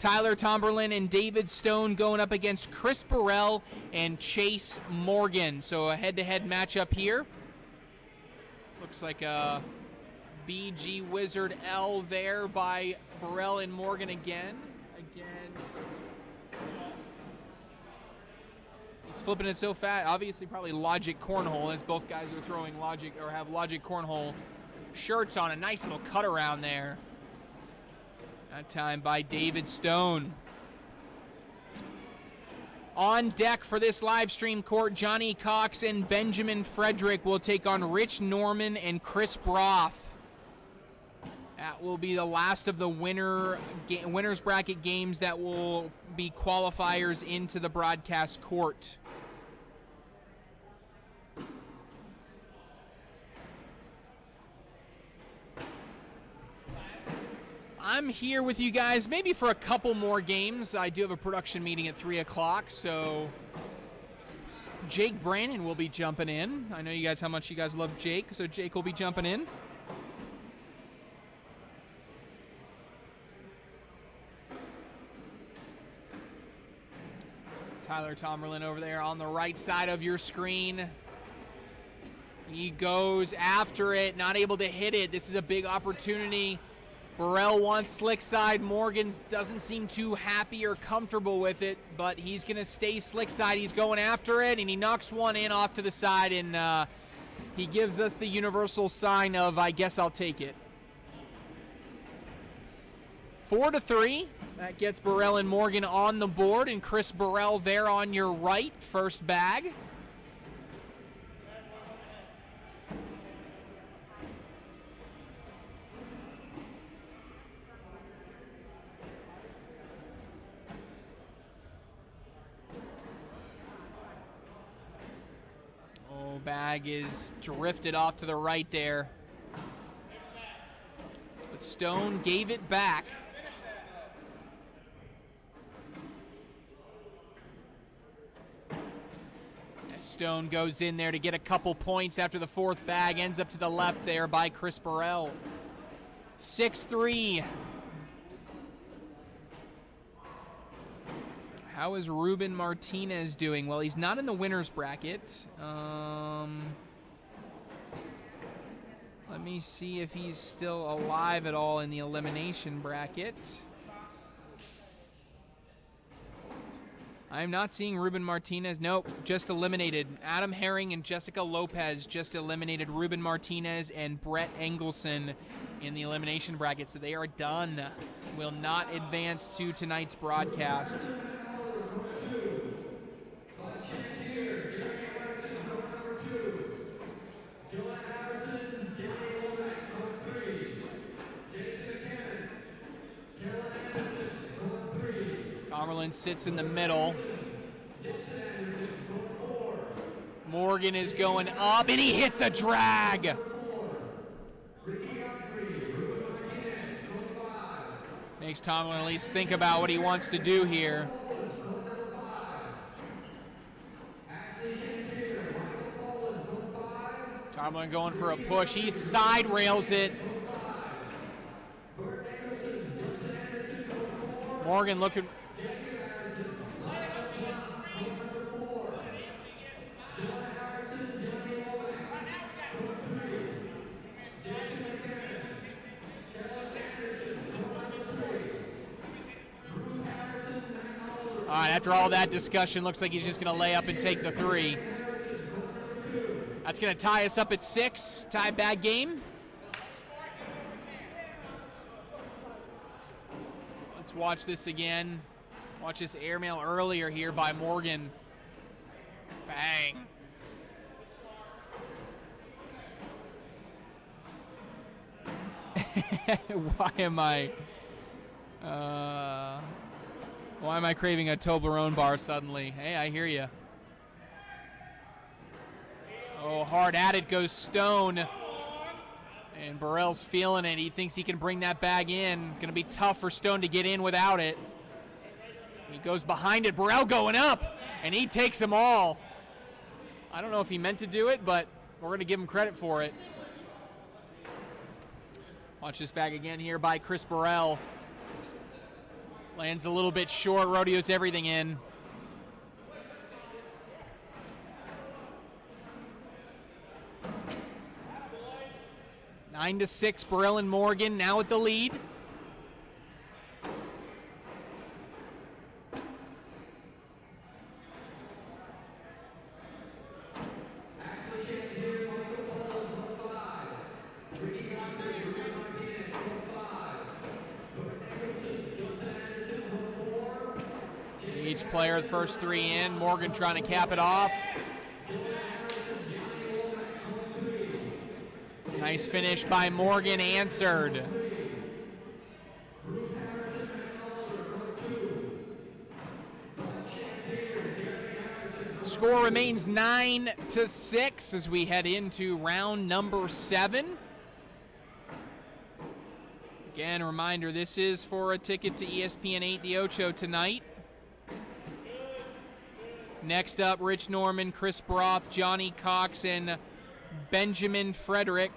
[SPEAKER 1] Tyler Tomberlin and David Stone going up against Chris Burrell and Chase Morgan. So a head-to-head matchup here. Looks like a BG Wizard L there by Burrell and Morgan again. He's flipping it so fast. Obviously probably Logic Cornhole, as both guys are throwing Logic or have Logic Cornhole shirts on. A nice little cut around there. That time by David Stone. On deck for this live stream court, Johnny Cox and Benjamin Frederick will take on Rich Norman and Chris Broth. That will be the last of the winners bracket games that will be qualifiers into the broadcast court. I'm here with you guys maybe for a couple more games. I do have a production meeting at 3 o'clock, so Jake Brannon will be jumping in. I know you guys how much you guys love Jake, so Jake will be jumping in. Tyler Tomberlin over there on the right side of your screen. He goes after it, not able to hit it. This is a big opportunity. Burrell wants slick side. Morgan doesn't seem too happy or comfortable with it, but he's going to stay slick side. He's going after it, and he knocks one in off to the side, and he gives us the universal sign of, I guess I'll take it. 4-3. That gets Burrell and Morgan on the board, and Chris Burrell there on your right, first bag. Oh, bag is drifted off to the right there. But Stone gave it back. Stone goes in there to get a couple points after the fourth bag. Ends up to the left there by Chris Burrell. 6-3. How is Ruben Martinez doing? Well, he's not in the winner's bracket. Let me see if he's still alive at all in the elimination bracket. I'm not seeing Ruben Martinez. Nope, just eliminated. Adam Herring and Jessica Lopez just eliminated Ruben Martinez and Brett Engelson in the elimination bracket, so they are done. Will not advance to tonight's broadcast. Tomberlin sits in the middle. Morgan is going up, and he hits a drag. Makes Tomberlin at least think about what he wants to do here. Tomberlin going for a push. He side rails it. Morgan looking. All right, after all that discussion, looks like he's just going to lay up and take the 3. That's going to tie us up at 6. Tie bag game. Let's watch this again. Watch this airmail earlier here by Morgan. Bang. Why am I craving a Toblerone bar suddenly? Hey, I hear you. Oh, hard at it goes Stone. And Burrell's feeling it. He thinks he can bring that bag in. Going to be tough for Stone to get in without it. He goes behind it. Burrell going up, and he takes them all. I don't know if he meant to do it, but we're going to give him credit for it. Watch this bag again here by Chris Burrell. Lands a little bit short. Rodeos everything in. Nine to 6, Burrell and Morgan now with the lead. Each player, the first three in. Morgan trying to cap it off. It's a nice finish by Morgan, answered. Score remains 9 to 6 as we head into round number 7. Again, a reminder, this is for a ticket to ESPN 8 The Ocho tonight. Next up, Rich Norman, Chris Broth, Johnny Cox, and Benjamin Frederick.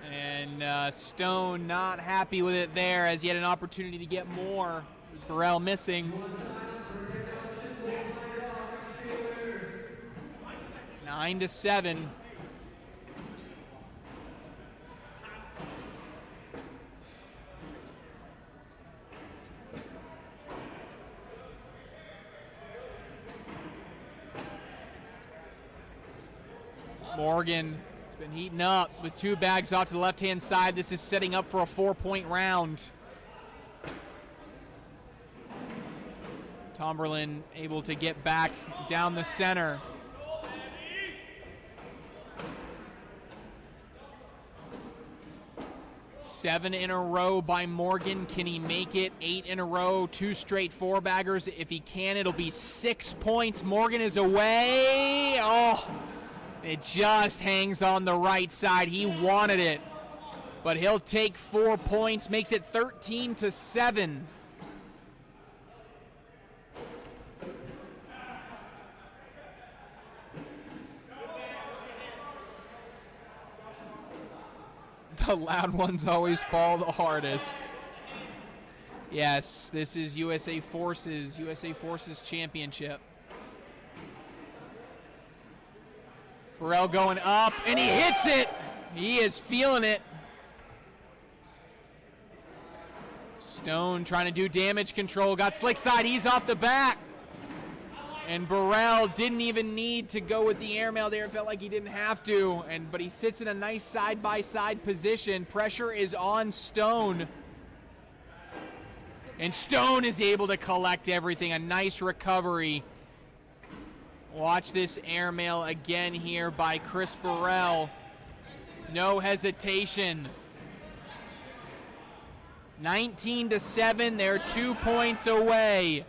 [SPEAKER 1] And Stone not happy with it there as he had an opportunity to get more. Burrell missing. 9 to 7. Morgan has been heating up with two bags off to the left-hand side. This is setting up for a 4-point round. Tomberlin able to get back down the center. Seven in a row by Morgan. Can he make it? 8 in a row. 2 straight 4-baggers. If he can, it'll be 6 points. Morgan is away. Oh, it just hangs on the right side. He wanted it, but he'll take 4 points. Makes it 13 to 7. The loud ones always fall the hardest. Yes, this is USA Forces Championship. Burrell going up, and he hits it. He is feeling it. Stone trying to do damage control. Got slick side. He's off the back. And Burrell didn't even need to go with the airmail there. It felt like he didn't have to. But he sits in a nice side-by-side position. Pressure is on Stone. And Stone is able to collect everything. A nice recovery. Watch this airmail again here by Chris Burrell. No hesitation. 19 to 7. They're 2 points away.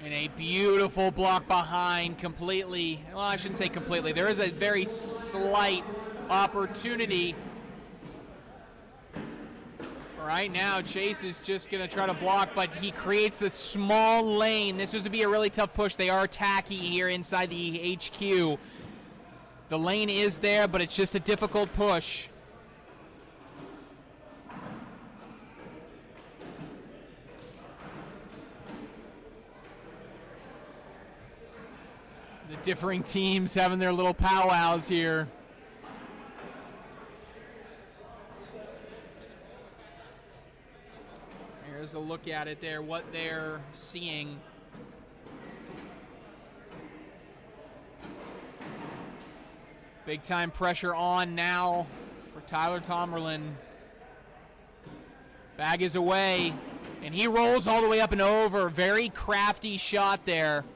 [SPEAKER 1] And a beautiful block behind completely. Well, I shouldn't say completely. There is a very slight opportunity. Right now, Chase is just going to try to block, but he creates the small lane. This was to be a really tough push. They are tacky here inside the HQ. The lane is there, but it's just a difficult push. The differing teams having their little powwows here. Here's a look at it there, what they're seeing. Big time pressure on now for Tyler Tomerlin. Bag is away, and he rolls all the way up and over. Very crafty shot there.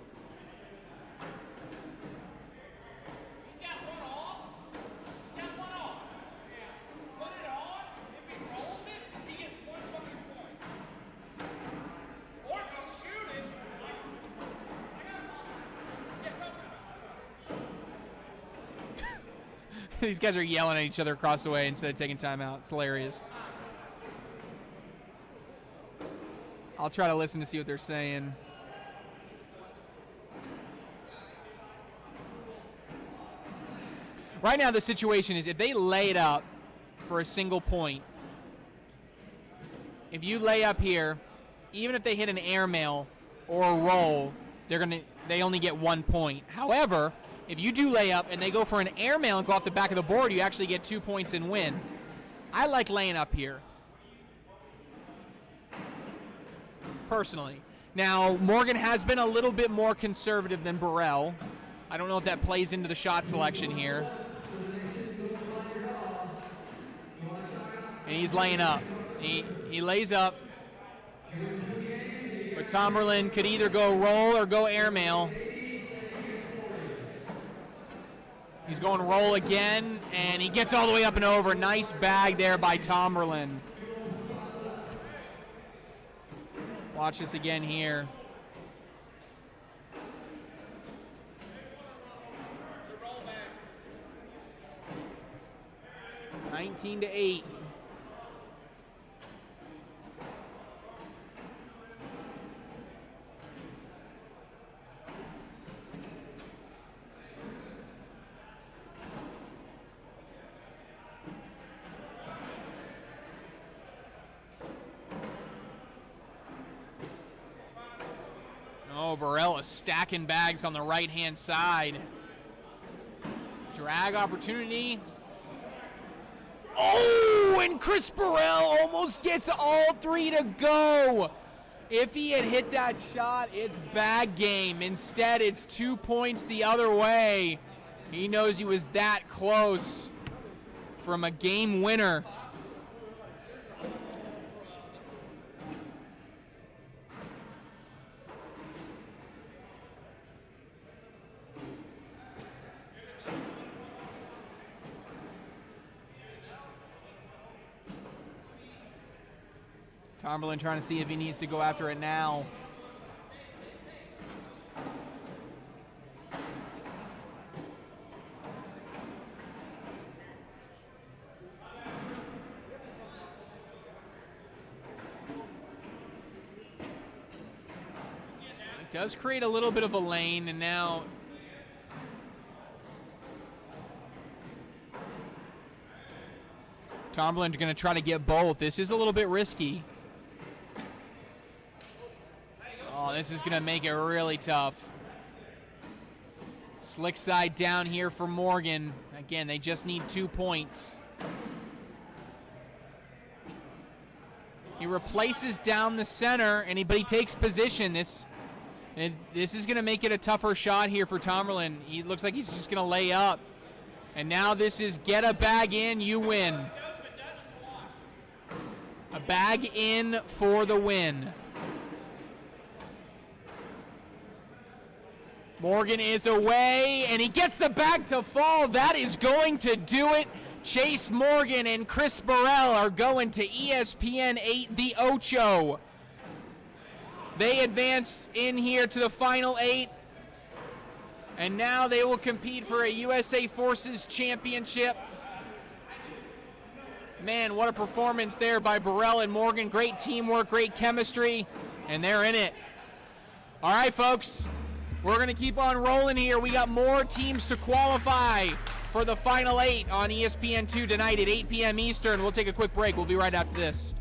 [SPEAKER 2] He's got one off. He's got one off. Yeah. Put it on. If he rolls it, he gets one fucking point. Or go shoot it.
[SPEAKER 1] These guys are yelling at each other across the way instead of taking timeout. It's hilarious. I'll try to listen to see what they're saying. Right now, the situation is if they lay it up for a single point, if you lay up here, even if they hit an airmail or a roll, they only get 1 point. However, if you do lay up and they go for an airmail and go off the back of the board, you actually get 2 points and win. I like laying up here, personally. Now, Morgan has been a little bit more conservative than Burrell. I don't know if that plays into the shot selection here. And he's laying up. He lays up. But Tomerlin could either go roll or go airmail. He's going roll again, and he gets all the way up and over. Nice bag there by Tomerlin. Watch this again here. 19-8. Oh, Burrell is stacking bags on the right-hand side. Drag opportunity. Oh, and Chris Burrell almost gets all three to go. If he had hit that shot, it's bag game. Instead, it's 2 points the other way. He knows he was that close from a game winner. Tomerlin trying to see if he needs to go after it now. It does create a little bit of a lane, and now Tomerlin's going to try to get both. This is a little bit risky. Oh, this is going to make it really tough. Slick side down here for Morgan. Again, they just need 2 points. He replaces down the center, but he takes position. This is going to make it a tougher shot here for Tomerlin. He looks like he's just going to lay up. And now this is get a bag in, you win. A bag in for the win. Morgan is away, and he gets the bag to fall. That is going to do it. Chase Morgan and Chris Burrell are going to ESPN 8, the Ocho. They advance in here to the final 8, and now they will compete for a USA Forces Championship. Man, what a performance there by Burrell and Morgan. Great teamwork, great chemistry, and they're in it. All right, folks. We're going to keep on rolling here. We got more teams to qualify for the Final 8 on ESPN2 tonight at 8 p.m. Eastern. We'll take a quick break. We'll be right after this.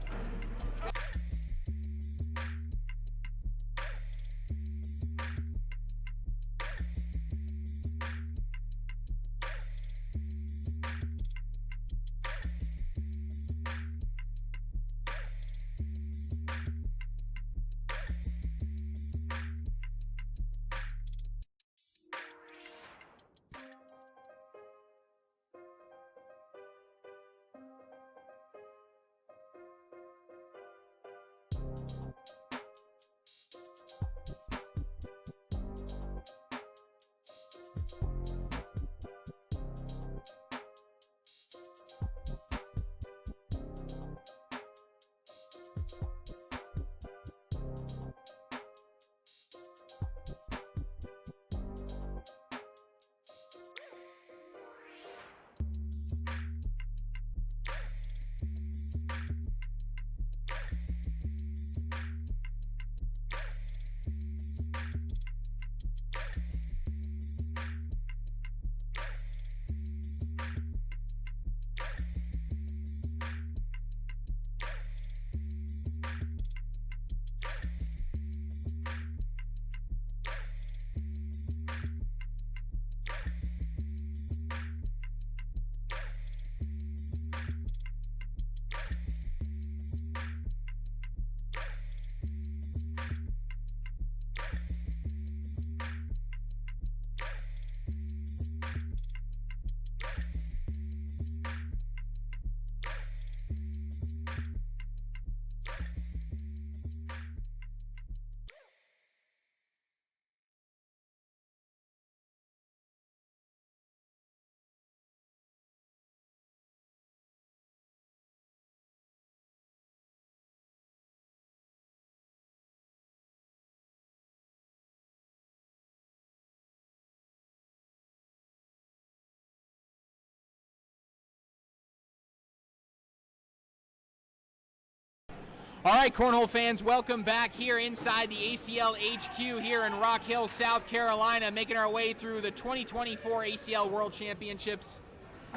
[SPEAKER 1] All right, Cornhole fans, welcome back here inside the ACL HQ here in Rock Hill, South Carolina, making our way through the 2024 ACL World Championships.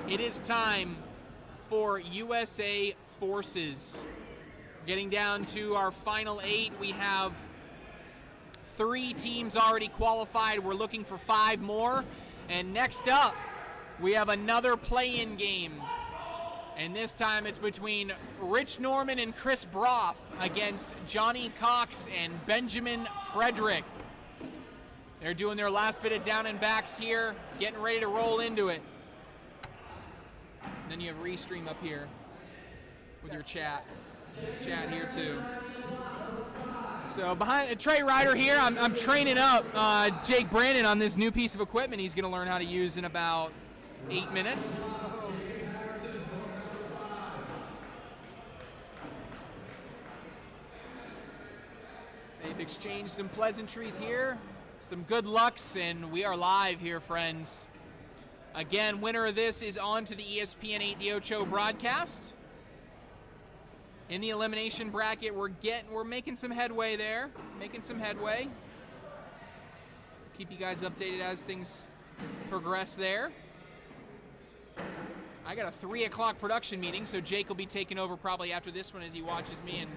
[SPEAKER 1] It is time for USA Forces. Getting down to our final 8, we have 3 teams already qualified. We're looking for 5 more. And next up, we have another play-in game. And this time it's between Rich Norman and Chris Broth against Johnny Cox and Benjamin Frederick. They're doing their last bit of down and backs here, getting ready to roll into it. And then you have Restream up here with your chat. Chat here too. So behind Trey Ryder here, I'm training up Jake Brandon on this new piece of equipment he's going to learn how to use in about 8 minutes. They've exchanged some pleasantries here, some good lucks, and we are live here, friends. Again, winner of this is on to the ESPN 8 The Ocho broadcast. In the elimination bracket, we're making some headway there, Keep you guys updated as things progress there. I got a 3 o'clock production meeting, so Jake will be taking over probably after this one as he watches me and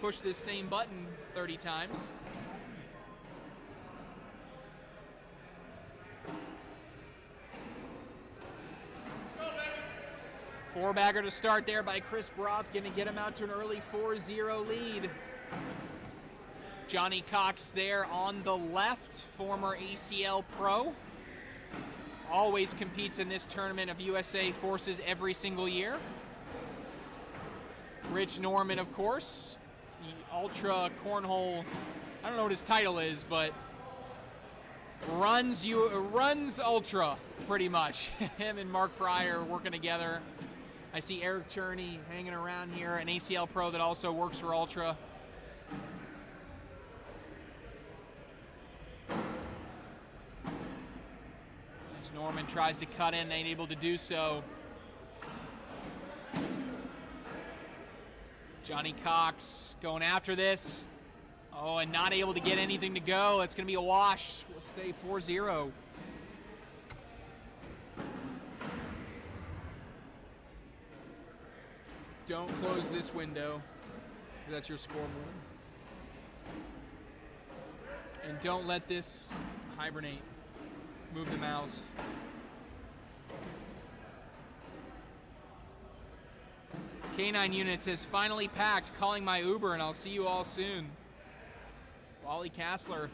[SPEAKER 1] push this same button 30 times. Four-bagger to start there by Chris Broth, going to get him out to an early 4-0 lead. Johnny Cox there on the left, former ACL pro. Always competes in this tournament of USA Forces every single year. Rich Norman, of course, the Ultra Cornhole, I don't know what his title is, but runs Ultra pretty much. Him and Mark Pryor working together. I see Eric Cherney hanging around here, an ACL pro that also works for Ultra. As Norman tries to cut in, ain't able to do so. Johnny Cox going after this. Oh, and not able to get anything to go. It's going to be a wash. We'll stay 4-0. Don't close this window, because that's your scoreboard. And don't let this hibernate. Move the mouse. K9 Unit says, finally packed, calling my Uber, and I'll see you all soon. Wally Kassler.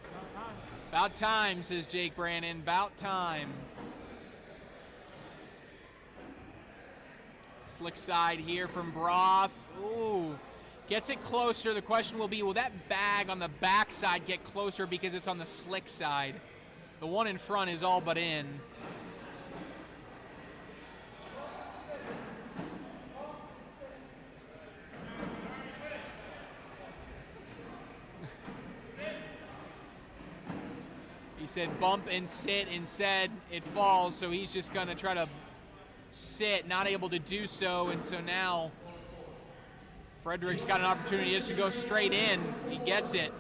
[SPEAKER 3] About time.
[SPEAKER 1] About time, says Jake Brandon. About time. Slick side here from Broth. Ooh. Gets it closer. The question will be, will that bag on the back side get closer because it's on the slick side? The one in front is all but in. He said bump and sit, and said it falls, so he's just going to try to sit, not able to do so, and so now Frederick's got an opportunity just to go straight in. He gets it.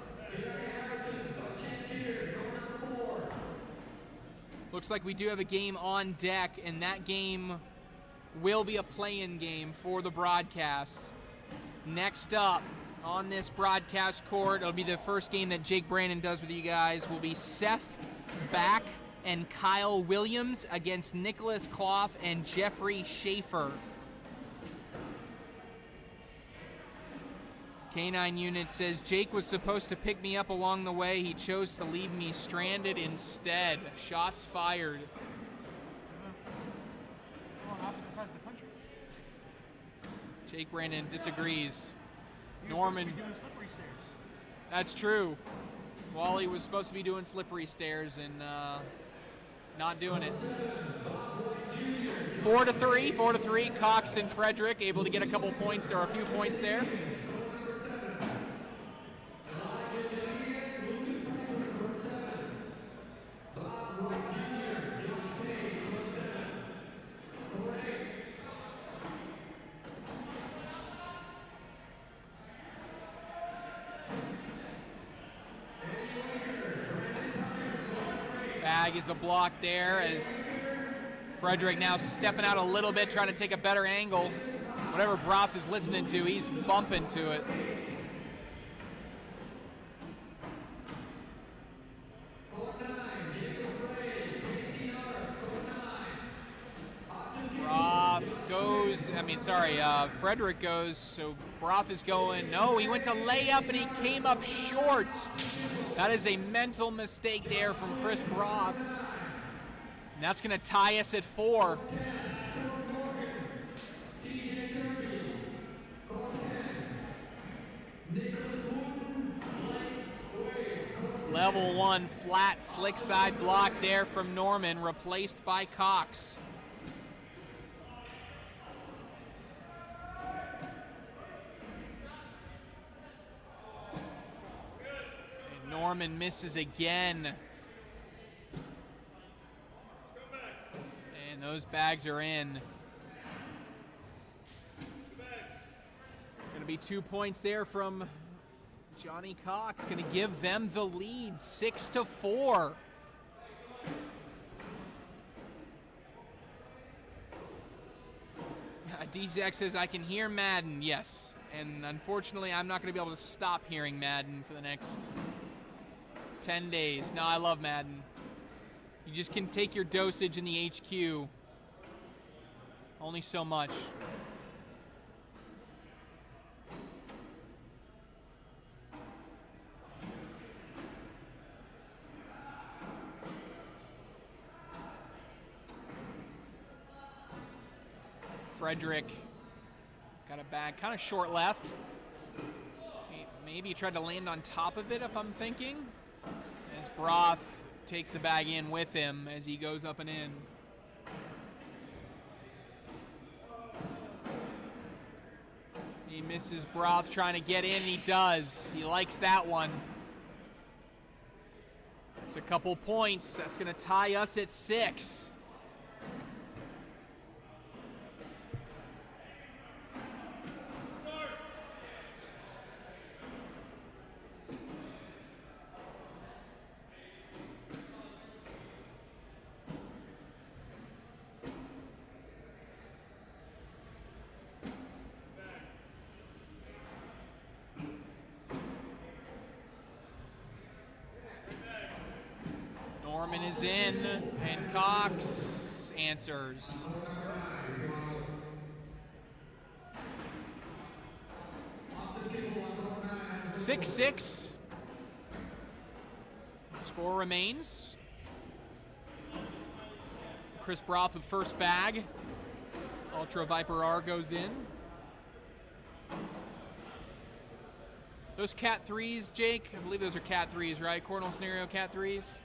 [SPEAKER 1] Looks like we do have a game on deck, and that game will be a play-in game for the broadcast. Next up on this broadcast court, it'll be the first game that Jake Brandon does with you guys, will be Seth Back and Kyle Williams against Nicholas Clough and Jeffrey Schaefer. K9 Unit says, Jake was supposed to pick me up along the way. He chose to leave me stranded instead. Shots fired.
[SPEAKER 3] We're on opposite sides of the country.
[SPEAKER 1] Jake Brandon disagrees.
[SPEAKER 3] You're
[SPEAKER 1] Norman.
[SPEAKER 3] supposed to be doing slippery stairs.
[SPEAKER 1] That's true. Wally was supposed to be doing slippery stairs and not doing it. 4-3. Cox and Frederick able to get a couple points or a few points there. Bag is a block there as Frederick now stepping out a little bit, trying to take a better angle. Whatever Broth is listening to, he's bumping to it. Frederick goes, so Broth is going. No, he went to layup and he came up short. That is a mental mistake there from Chris Broth. And that's going to tie us at 4. Level 1 flat slick side block there from Norman, replaced by Cox. Norman misses again. And those bags are in. Going to be 2 points there from Johnny Cox. Going to give them the lead, 6-4. DZAC says, I can hear Madden. Yes. And unfortunately, I'm not going to be able to stop hearing Madden for the next 10 days. No, I love Madden. You just can take your dosage in the HQ. Only so much. Frederick got a bag, kind of short left. Maybe he tried to land on top of it, if I'm thinking. As Broth takes the bag in with him as he goes up and in. He misses Broth trying to get in, and he does. He likes that one. That's a couple points. That's going to tie us at 6. Norman is in, and Cox answers. Six. Score remains. Chris Broth with first bag. Ultra Viper R goes in. Those Cat 3s, Jake? I believe those are Cat 3s, right? Cornell scenario Cat 3s?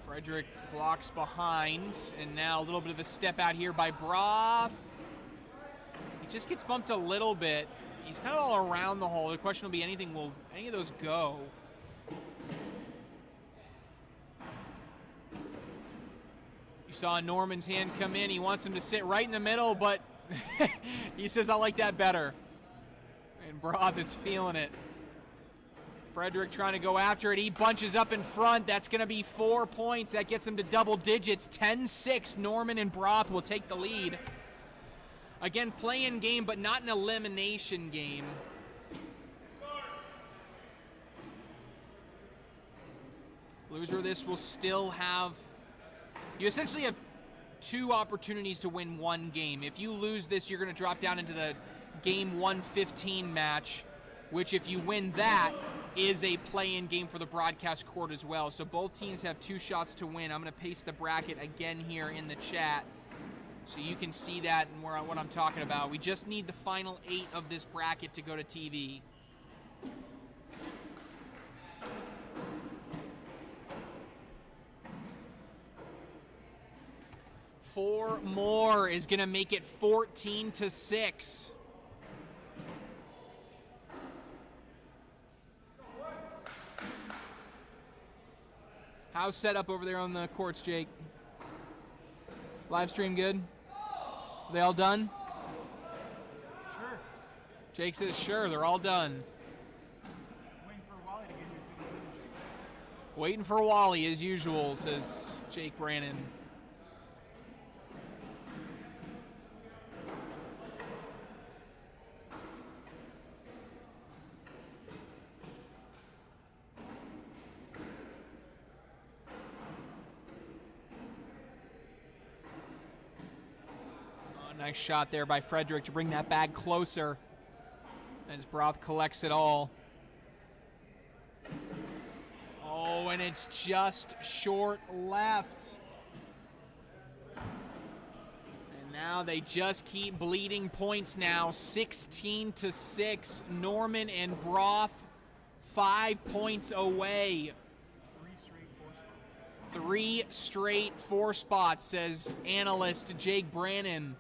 [SPEAKER 1] Frederick blocks behind, and now a little bit of a step out here by Broth. He just gets bumped a little bit. He's kind of all around the hole. The question will be, will any of those go? You saw Norman's hand come in. He wants him to sit right in the middle, but he says, I like that better. And Broth is feeling it. Frederick trying to go after it. He bunches up in front. That's going to be 4 points. That gets him to double digits. 10-6. Norman and Broth will take the lead. Again, play-in game, but not an elimination game. Loser of this will still have... You essentially have 2 opportunities to win 1 game. If you lose this, you're going to drop down into the game 115 match, which if you win that, is a play-in game for the broadcast court as well. So both teams have 2 shots to win. I'm going to paste the bracket again here in the chat so you can see that and what I'm talking about. We just need the final 8 of this bracket to go to TV. Four more is going to make it 14-6. How's set up over there on the courts, Jake? Live stream good? They all done?
[SPEAKER 3] Sure.
[SPEAKER 1] Jake says, sure, they're all done.
[SPEAKER 3] Waiting for Wally to get here so you can finish.
[SPEAKER 1] Waiting for Wally as usual, says Jake Brannon. Nice shot there by Frederick to bring that bag closer as Broth collects it all. Oh, and it's just short left. And now they just keep bleeding points now. 16-6. Norman and Broth 5 points away. 3 straight 4 spots, says analyst Jake Brannon.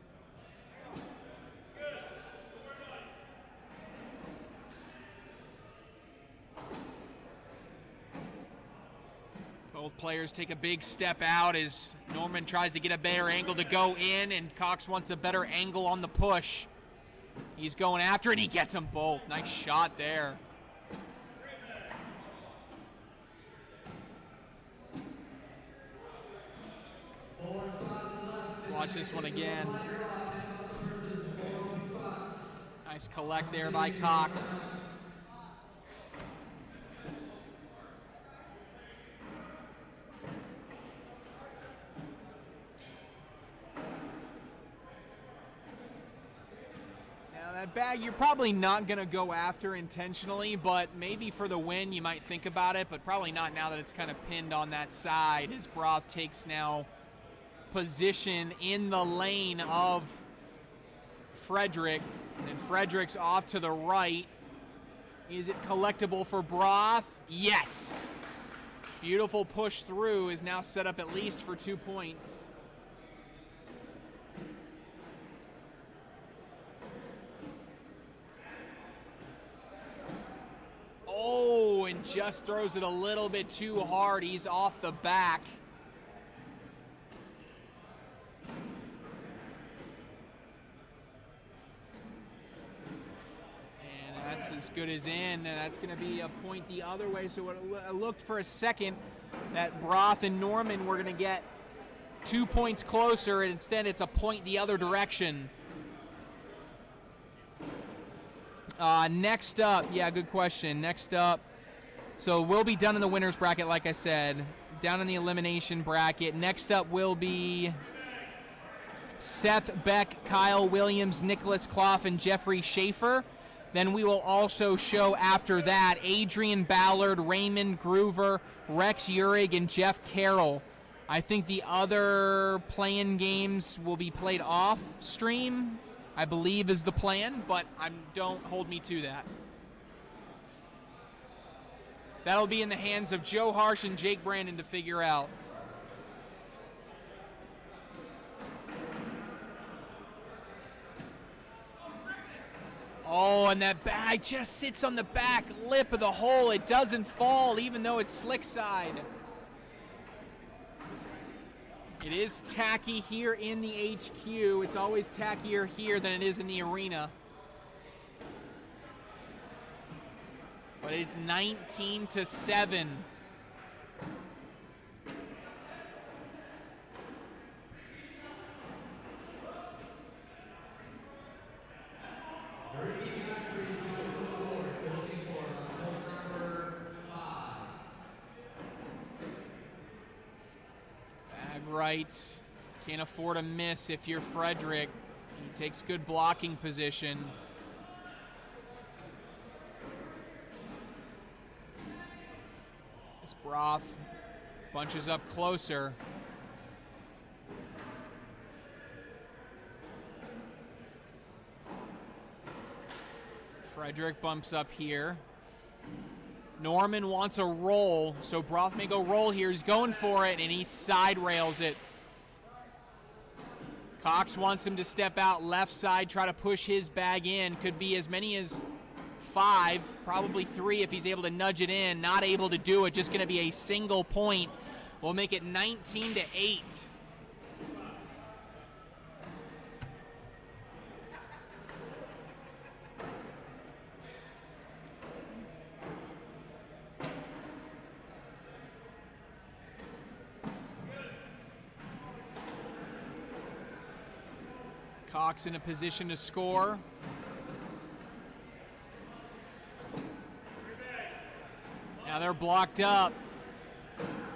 [SPEAKER 1] Both players take a big step out as Norman tries to get a better angle to go in, and Cox wants a better angle on the push. He's going after it. He gets them both. Nice shot there. Watch this one again. Nice collect there by Cox. That bag you're probably not going to go after intentionally, but maybe for the win you might think about it, but probably not now that it's kind of pinned on that side as Broth takes now position in the lane of Frederick, and Frederick's off to the right. Is it collectible for Broth? Yes! Beautiful push through is now set up at least for 2 points. Oh, and just throws it a little bit too hard. He's off the back. And that's as good as in, and that's going to be a point the other way. So it looked for a second that Broth and Norman were going to get 2 points closer, and instead it's a point the other direction. Next up, yeah, good question. Next up, so we'll be done in the winner's bracket, like I said, down in the elimination bracket. Next up will be Seth Beck, Kyle Williams, Nicholas Clough, and Jeffrey Schaefer. Then we will also show after that Adrian Ballard, Raymond Groover, Rex Urig, and Jeff Carroll. I think the other play-in games will be played off stream, I believe is the plan, but don't hold me to that. That'll be in the hands of Joe Harsh and Jake Brandon to figure out. Oh, and that bag just sits on the back lip of the hole. It doesn't fall, even though it's slick side. It is tacky here in the HQ. It's always tackier here than it is in the arena. But it's 19-7. Right, can't afford a miss if you're Frederick. He takes good blocking position. This Broth bunches up closer. Frederick bumps up here. Norman wants a roll, so Broth may go roll here. He's going for it, and he side rails it. Cox wants him to step out left side, try to push his bag in. Could be as many as 5, probably 3 if he's able to nudge it in. Not able to do it, just going to be a single point. We'll make it 19-8. Cox in a position to score. Now they're blocked up.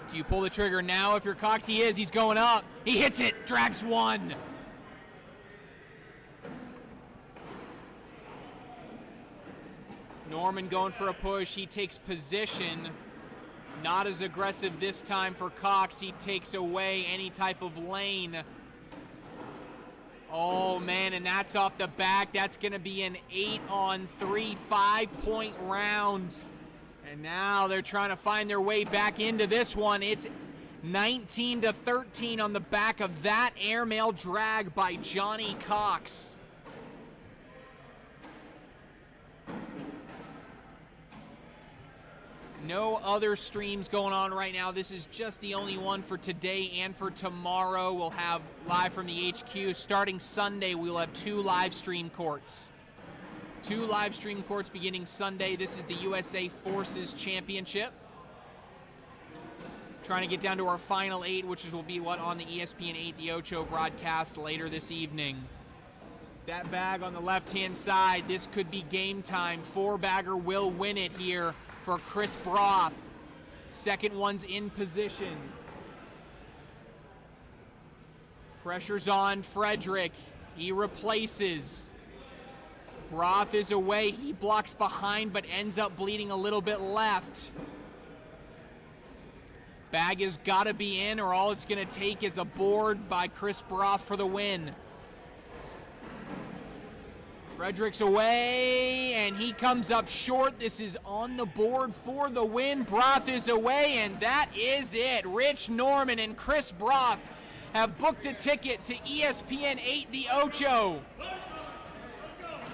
[SPEAKER 1] Do you pull the trigger now if you're Cox? He is. He's going up. He hits it. Drags one. Norman going for a push. He takes position. Not as aggressive this time for Cox. He takes away any type of lane. Oh, man, and that's off the back. That's going to be an 8-on-3, 5-point round. And now they're trying to find their way back into this one. It's 19-13 on the back of that airmail drag by Johnny Cox. No other streams going on right now. This is just the only one for today and for tomorrow. We'll have live from the HQ. Starting Sunday, we'll have 2 live stream courts. 2 live stream courts beginning Sunday. This is the USA Forces Championship. Trying to get down to our final 8, which will be what on the ESPN 8 The Ocho broadcast later this evening. That bag on the left-hand side, this could be game time. 4-bagger will win it here for Chris Broth. Second one's in position. Pressure's on Frederick. He replaces. Broth is away. He blocks behind but ends up bleeding a little bit left. Bag has got to be in, or all it's going to take is a board by Chris Broth for the win. Frederick's away, and he comes up short. This is on the board for the win. Broth is away, and that is it. Rich Norman and Chris Broth have booked a ticket to ESPN 8 The Ocho.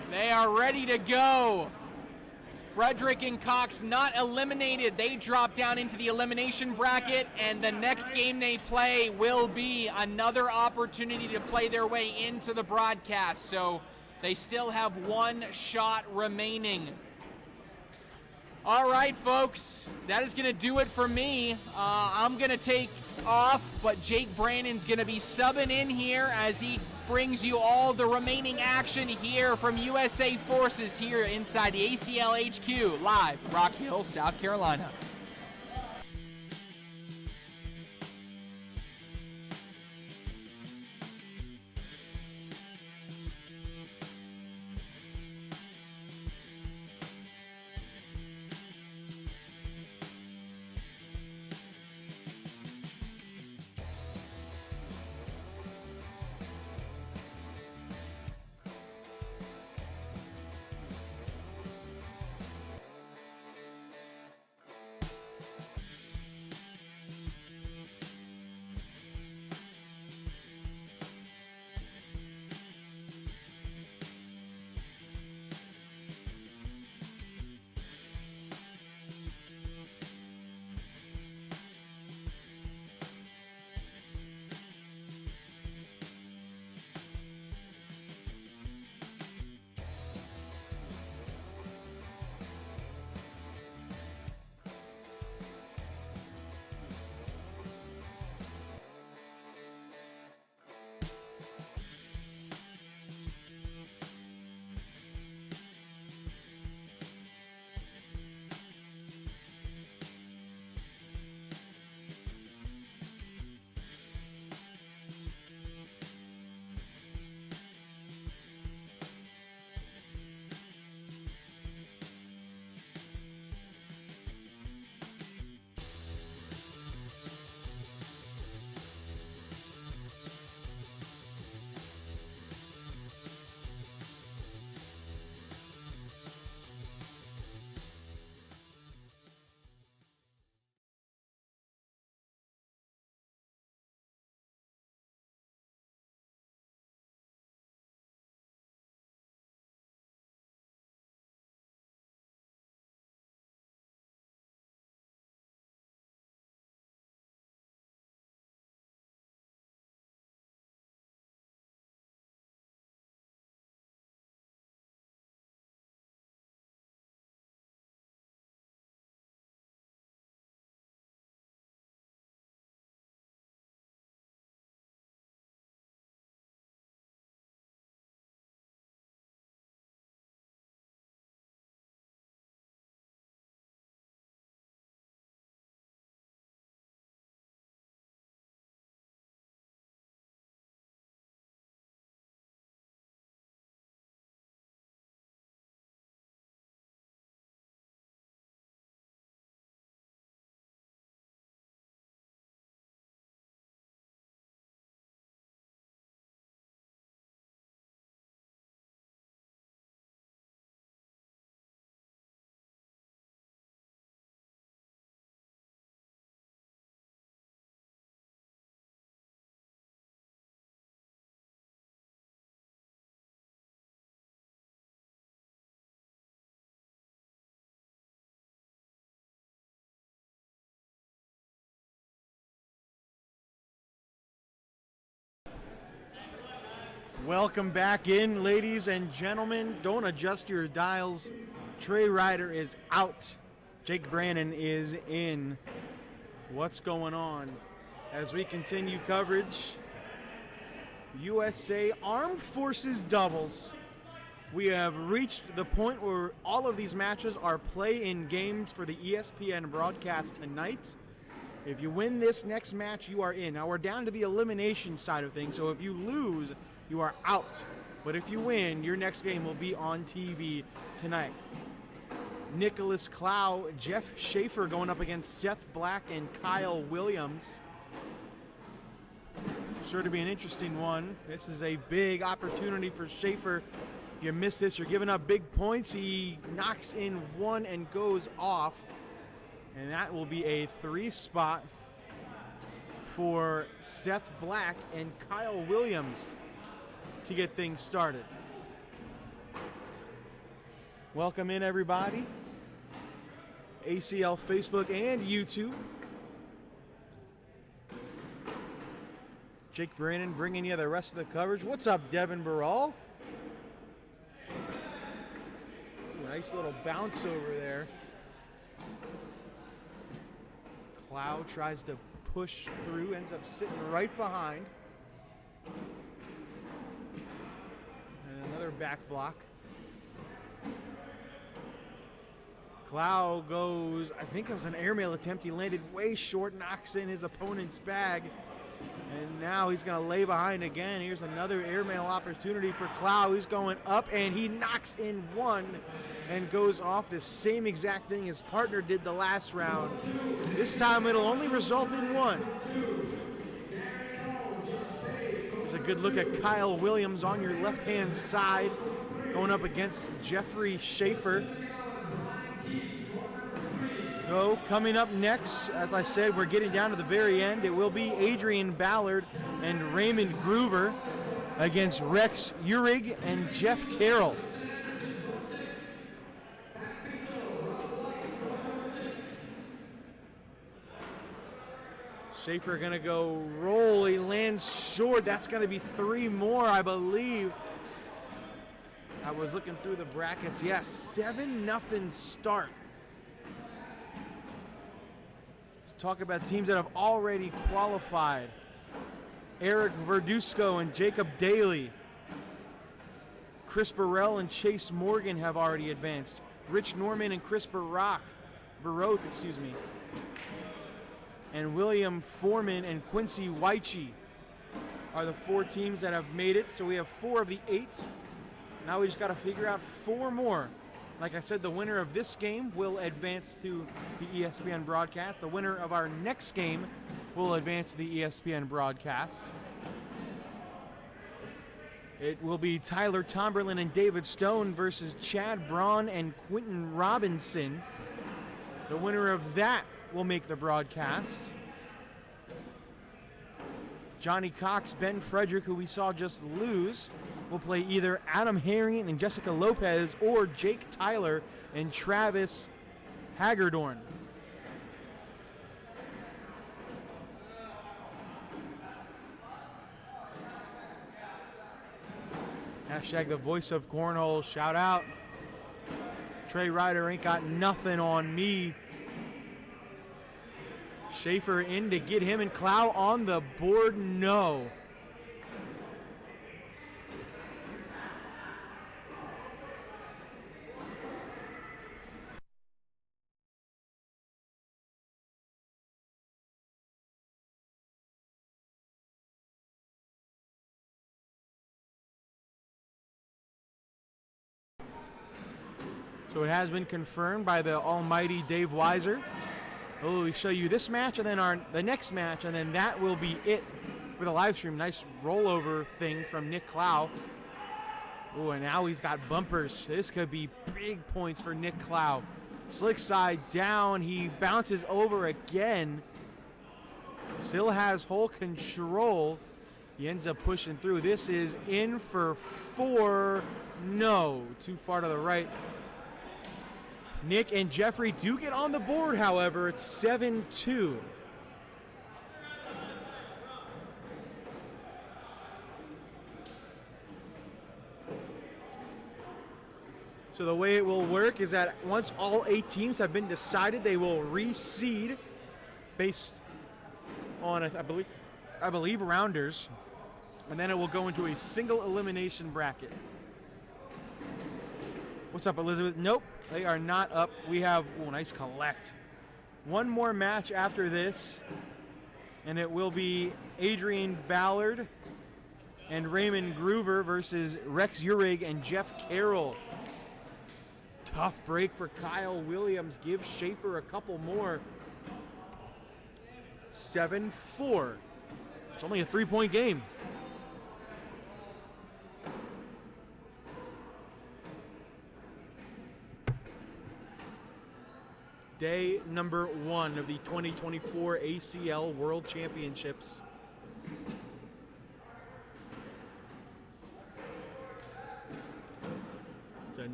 [SPEAKER 1] They are ready to go. Frederick and Cox not eliminated. They drop down into the elimination bracket, and the next game they play will be another opportunity to play their way into the broadcast. So they still have 1 shot remaining. All right, folks, that is going to do it for me. I'm going to take off, but Jake Brandon's going to be subbing in here as he brings you all the remaining action here from USA Forces here inside the ACL HQ, live, Rock Hill, South Carolina.
[SPEAKER 3] Welcome back in, ladies and gentlemen. Don't adjust your dials. Trey Ryder is out. Jake Brannon is in. What's going on? As we continue coverage, USA Armed Forces doubles. We have reached the point where all of these matches are play-in games for the ESPN broadcast tonight. If you win this next match, you are in. Now we're down to the elimination side of things, so if you lose, you are out. But if you win, your next game will be on TV tonight. Nicholas Clow, Jeff Schaefer going up against Seth Black and Kyle Williams. Sure to be an interesting one. This is a big opportunity for Schaefer. If you miss this, you're giving up big points. He knocks in one and goes off. And that will be a 3-spot for Seth Black and Kyle Williams to get things started. Welcome in, everybody. ACL, Facebook, and YouTube. Jake Brannon bringing you the rest of the coverage. What's up, Devin Barral? Ooh, nice little bounce over there. Clow tries to push through, ends up sitting right behind. And another back block. Clow goes, I think it was an airmail attempt. He landed way short, knocks in his opponent's bag. And now he's going to lay behind again. Here's another airmail opportunity for Clow. He's going up, and he knocks in one and goes off the same exact thing his partner did the last round. This time it'll only result in one. There's a good look at Kyle Williams on your left-hand side going up against Jeffrey Schaefer. So coming up next, as I said, we're getting down to the very end. It will be Adrian Ballard and Raymond Groover against Rex Urig and Jeff Carroll. Schaefer gonna go roll. He lands short. That's gonna be 3 more, I believe. I was looking through the brackets. Yes, 7-0 start. Talk about teams that have already qualified. Eric Verduzco and Jacob Daly. Chris Burrell and Chase Morgan have already advanced. Rich Norman and Chris Baroth, and William Foreman and Quincy Weiche are the 4 teams that have made it. So we have 4 of the 8. Now we just got to figure out 4 more. Like I said, the winner of this game will advance to the ESPN broadcast. The winner of our next game will advance to the ESPN broadcast. It will be Tyler Tomberlin and David Stone versus Chad Braun and Quentin Robinson. The winner of that will make the broadcast. Johnny Cox, Ben Frederick, who we saw just lose, will play either Adam Harrington and Jessica Lopez or Jake Tyler and Travis Hagerdorn. Hashtag the voice of cornhole. Shout out. Trey Ryder ain't got nothing on me. Schaefer in to get him, and Clow on the board. No. So it has been confirmed by the almighty Dave Weiser. We'll show you this match and then the next match, and then that will be it for the live stream. Nice rollover thing from Nick Clow. Oh, and now he's got bumpers. This could be big points for Nick Clow. Slick side down. He bounces over again. Still has whole control. He ends up pushing through. This is in for 4. No, too far to the right. Nick and Jeffrey do get on the board, however. It's 7-2. So the way it will work is that once all 8 teams have been decided, they will reseed based on, I believe, rounders, and then it will go into a single elimination bracket. What's up, Elizabeth? Nope, they are not up. We have, oh, nice collect. One more match after this, and it will be Adrian Ballard and Raymond Groover versus Rex Urig and Jeff Carroll. Tough break for Kyle Williams. Give Schaefer a couple more. 7-4. It's only a 3-point game. Day number 1 of the 2024 ACL World Championships.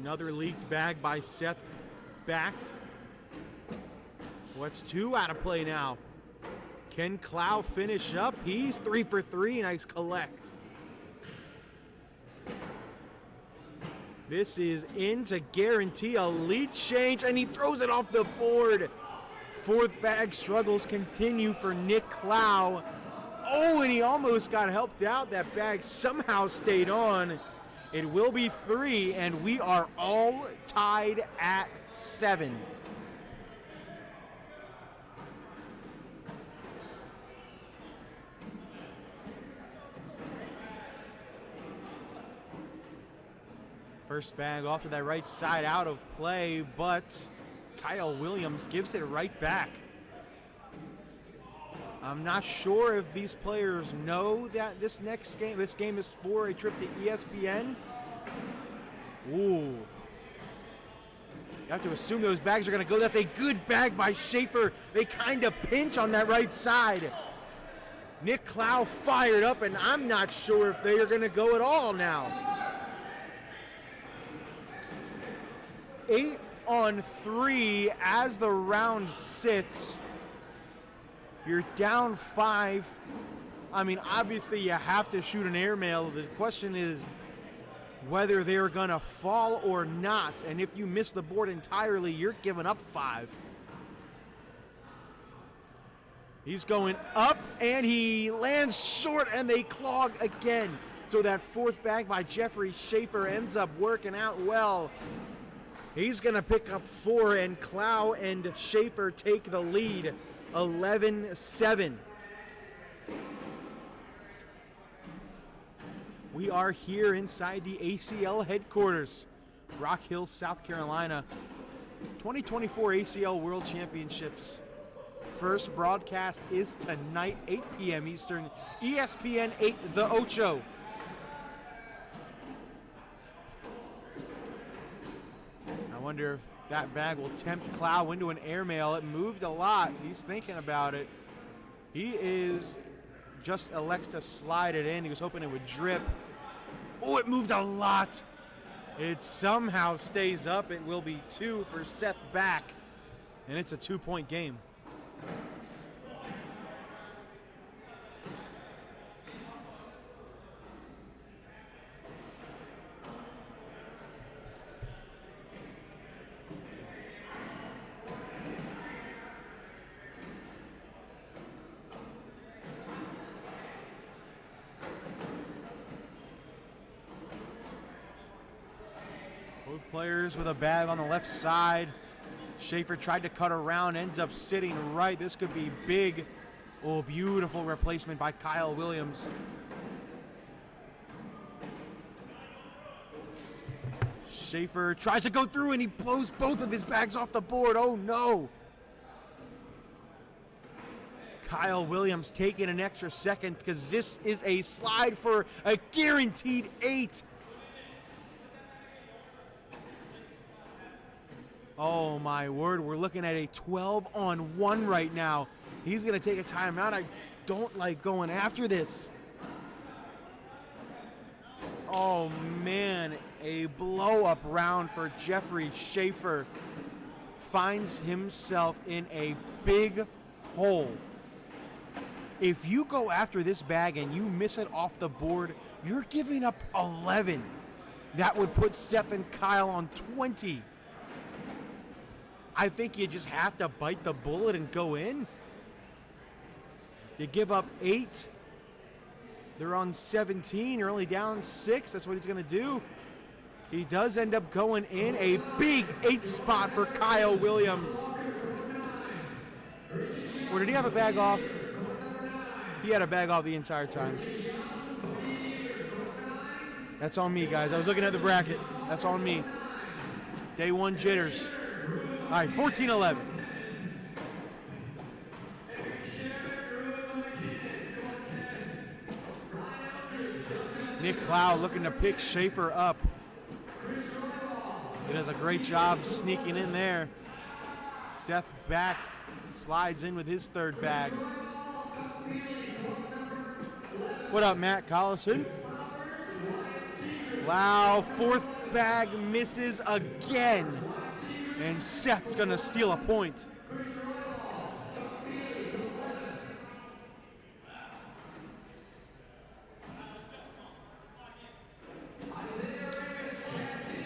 [SPEAKER 3] Another leaked bag by Seth back. What's 2 out of play now? Can Clow finish up? He's 3 for 3. Nice collect. This is in to guarantee a lead change, and he throws it off the board. 4th bag struggles continue for Nick Clow. Oh, and he almost got helped out. That bag somehow stayed on. It will be 3, and we are all tied at 7. First bag off to that right side, out of play, but Kyle Williams gives it right back. I'm not sure if these players know that this game is for a trip to ESPN. Ooh. You have to assume those bags are going to go. That's a good bag by Schaefer. They kind of pinch on that right side. Nick Clow fired up, and I'm not sure if they are going to go at all now. 8 on 3 as the round sits. You're down 5. I mean, obviously you have to shoot an airmail. The question is whether they're going to fall or not. And if you miss the board entirely, you're giving up 5. He's going up, and he lands short, and they clog again. So that 4th bag by Jeffrey Schaefer ends up working out well. He's going to pick up 4, and Clow and Schaefer take the lead. 11-7. We are here inside the ACL headquarters, Rock Hill, South Carolina. 2024 ACL World Championships. First broadcast is tonight, 8 p.m. Eastern, ESPN 8, The Ocho. I wonder if that bag will tempt Clow into an airmail. It moved a lot. He's thinking about it. He just elects to slide it in. He was hoping it would drip. Oh, it moved a lot. It somehow stays up. It will be 2 for Seth back, and it's a 2-point game. Both players with a bag on the left side. Schaefer tried to cut around, ends up sitting right. This could be big. Oh, beautiful replacement by Kyle Williams. Schaefer tries to go through, and he blows both of his bags off the board. Oh, no. Kyle Williams taking an extra second because this is a slide for a guaranteed 8. Oh my word, we're looking at a 12-on-1 right now. He's going to take a timeout. I don't like going after this. Oh man, a blow-up round for Jeffrey Schaefer. Finds himself in a big hole. If you go after this bag and you miss it off the board, you're giving up 11. That would put Seth and Kyle on 20. I think you just have to bite the bullet and go in. You give up 8. They're on 17. You're only down 6. That's what he's going to do. He does end up going in. A big 8 spot for Kyle Williams. Or did he have a bag off? He had a bag off the entire time. That's on me, guys. I was looking at the bracket. That's on me. Day 1 jitters. All right, 14-11. Nick Cloud looking to pick Schaefer up. He does a great job sneaking in there. Seth back, slides in with his 3rd bag. What up, Matt Collison? Wow, 4th bag misses again. And Seth's gonna steal a point.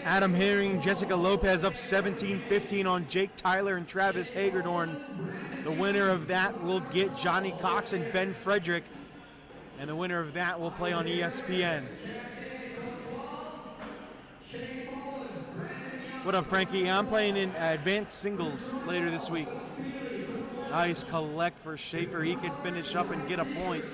[SPEAKER 3] Adam Herring, Jessica Lopez up 17-15 on Jake Tyler and Travis Hagerdorn. The winner of that will get Johnny Cox and Ben Frederick. And the winner of that will play on ESPN. What up, Frankie? I'm playing in advanced singles later this week. Nice collect for Schaefer. He can finish up and get a point.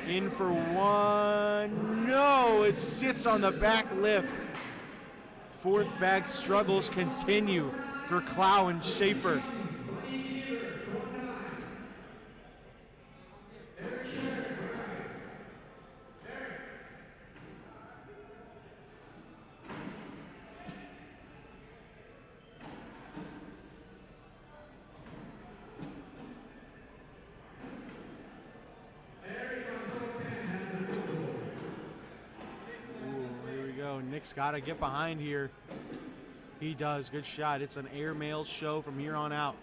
[SPEAKER 3] In for 1. No, it sits on the back lip. 4th bag struggles continue for Clow and Schaefer. Nick's got to get behind here. He does. Good shot. It's an Airmail show from here on out.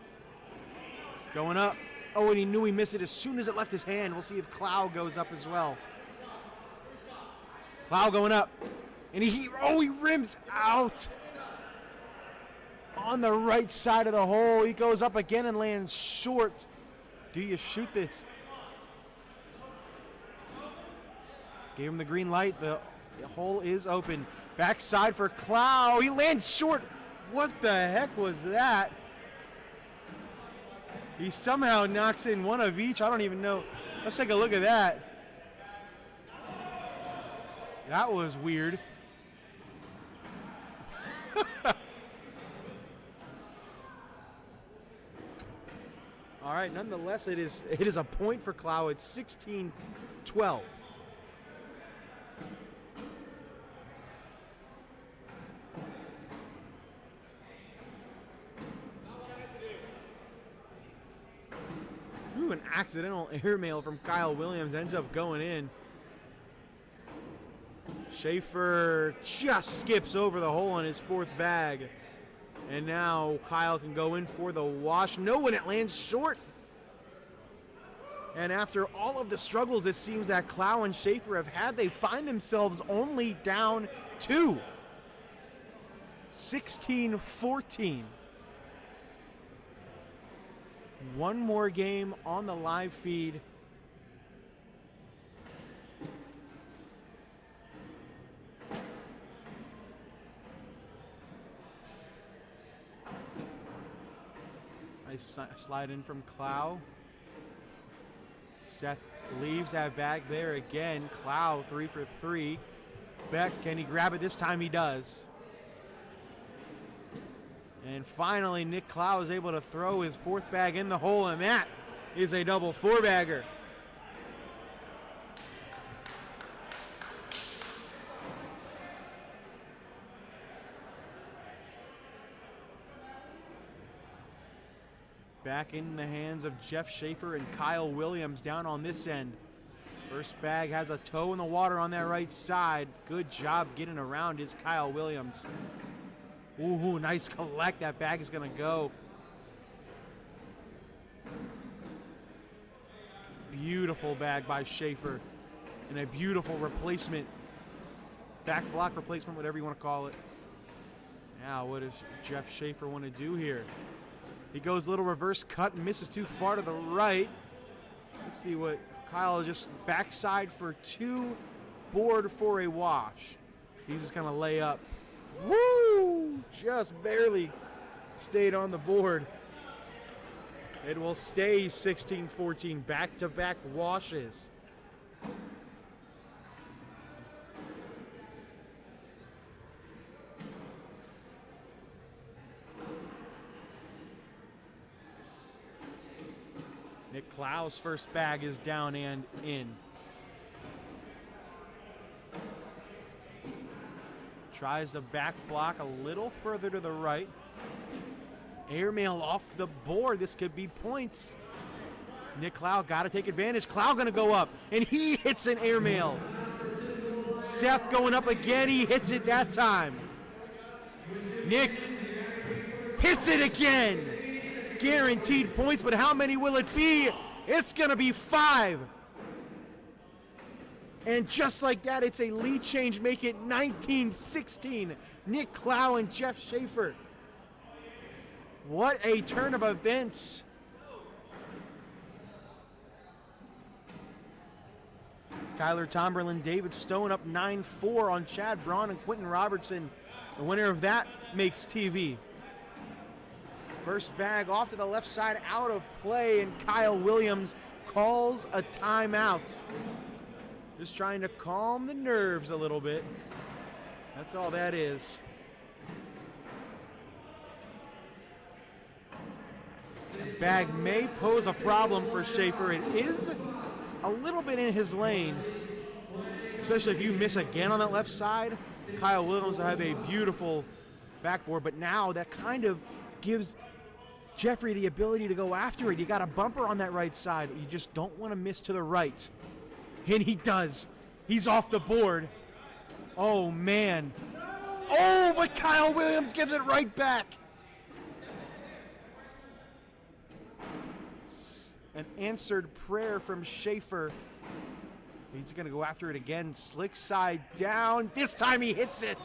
[SPEAKER 3] Going up. Oh, and he knew he missed it as soon as it left his hand. We'll see if Clow goes up as well. Clow going up. And he rims out. On the right side of the hole. He goes up again and lands short. Do you shoot this? Gave him the green light. The hole is open. Backside for Clow. He lands short. What the heck was that? He somehow knocks in one of each. I don't even know. Let's take a look at that. That was weird. All right, nonetheless, it is a point for Clow. It's 16-12. An accidental airmail from Kyle Williams ends up going in. Schaefer just skips over the hole on his 4th bag. And now Kyle can go in for the wash. No, and it lands short. And after all of the struggles it seems that Clow and Schaefer have had, they find themselves only down 2. 16-14. One more game on the live feed. Nice slide in from Clow. Seth leaves that bag there again. Clow 3 for 3. Beck, can he grab it? This time he does. And finally, Nick Clow is able to throw his 4th bag in the hole, and that is a double 4-bagger. Back in the hands of Jeff Schaefer and Kyle Williams down on this end. First bag has a toe in the water on that right side. Good job getting around is Kyle Williams. Ooh, nice collect. That bag is going to go. Beautiful bag by Schaefer. and a beautiful replacement, back block replacement, whatever you want to call it. Now, what does Jeff Schaefer want to do here? He goes a little reverse cut and misses too far to the right. Let's see what Kyle just backside for 2, board for a wash. He's just going to lay up. Woo! Just barely stayed on the board. It will stay 16-14, back-to-back washes. Nick Klau's first bag is down and in. Tries the back block a little further to the right. Airmail off the board. This could be points. Nick Klau got to take advantage. Klau going to go up, and he hits an airmail. Seth going up again. He hits it that time. Nick hits it again. Guaranteed points, but how many will it be? It's going to be 5. And just like that, it's a lead change. Make it 19-16. Nick Klau and Jeff Schaefer. What a turn of events. Tyler Tomberlin, David Stone up 9-4 on Chad Braun and Quentin Robertson. The winner of that makes TV. First bag off to the left side, out of play, and Kyle Williams calls a timeout. Just trying to calm the nerves a little bit. That's all that is. The bag may pose a problem for Schaefer. It is a little bit in his lane, especially if you miss again on that left side. Kyle Williams will have a beautiful backboard, but now that kind of gives Jeffrey the ability to go after it. You got a bumper on that right side. You just don't want to miss to the right. And he does. He's off the board. Oh, man. Oh, but Kyle Williams gives it right back. An answered prayer from Schaefer. He's going to go after it again. Slick side down. This time he hits it.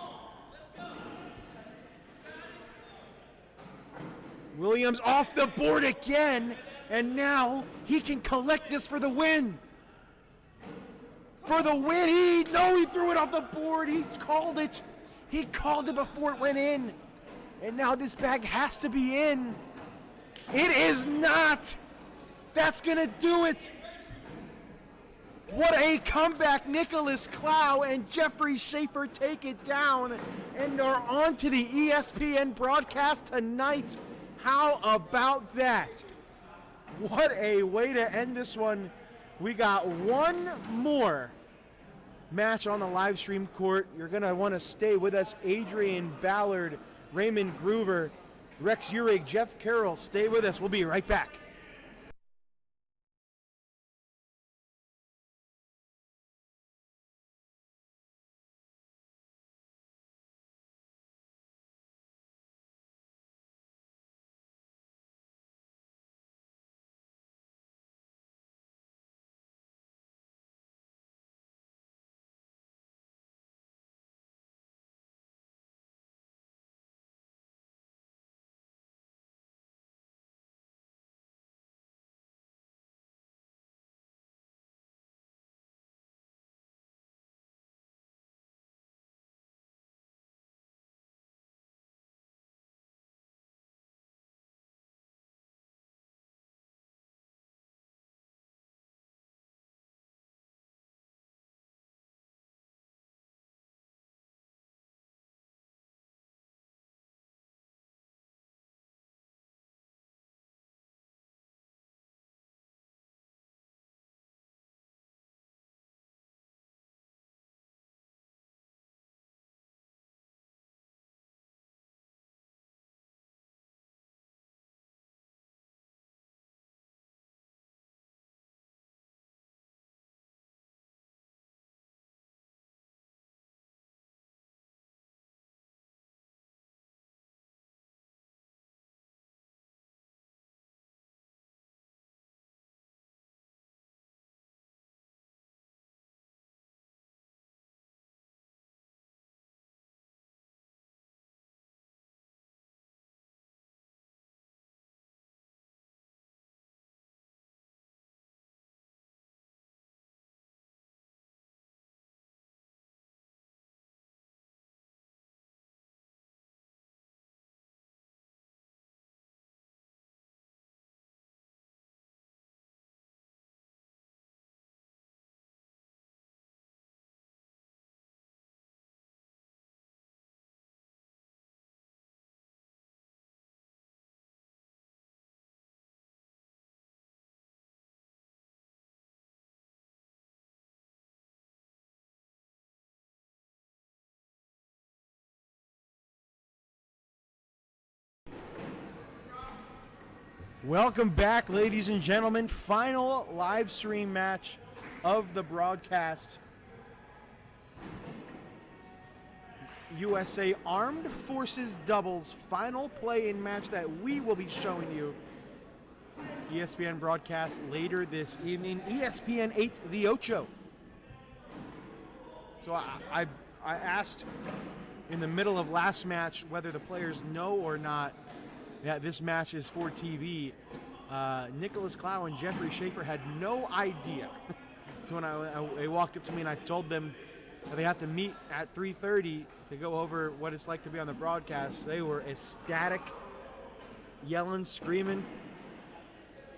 [SPEAKER 3] Williams off the board again, and now he can collect this for the win. For the win, he threw it off the board. He called it. He called it before it went in. And now this bag has to be in. It is not. That's going to do it. What a comeback. Nicholas Klau and Jeffrey Schaefer take it down and are on to the ESPN broadcast tonight. How about that? What a way to end this one. We got one more match on the live stream court. You're going to want to stay with us. Adrian Ballard, Raymond Groover, Rex Uhrig, Jeff Carroll. Stay with us. We'll be right back. Welcome back, ladies and gentlemen. Final live stream match of the broadcast. USA Armed Forces Doubles final play-in match that we will be showing you. ESPN broadcast later this evening. ESPN 8 The Ocho. So I asked in the middle of last match whether the players know or not that this match is for TV. Nicholas Clow and Jeffrey Schaefer had no idea. So when they walked up to me and I told them that they have to meet at 3:30 to go over what it's like to be on the broadcast, they were ecstatic, yelling, screaming.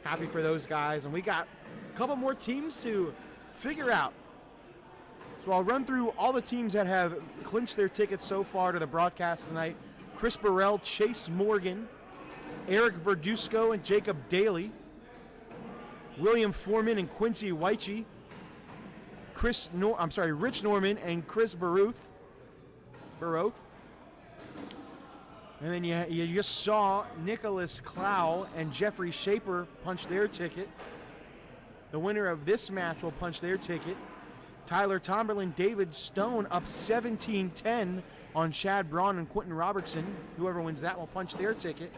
[SPEAKER 3] Happy for those guys. And we got a couple more teams to figure out. So I'll run through all the teams that have clinched their tickets so far to the broadcast tonight. Chris Burrell, Chase Morgan, Eric Verduzco and Jacob Daly, William Foreman and Quincy Weiche, Rich Norman and Chris Baruth. And then you just saw Nicholas Clow and Jeffrey Schaefer punch their ticket. The winner of this match will punch their ticket. Tyler Tomberlin, David Stone up 17-10 on Chad Braun and Quentin Robertson. Whoever wins that will punch their ticket.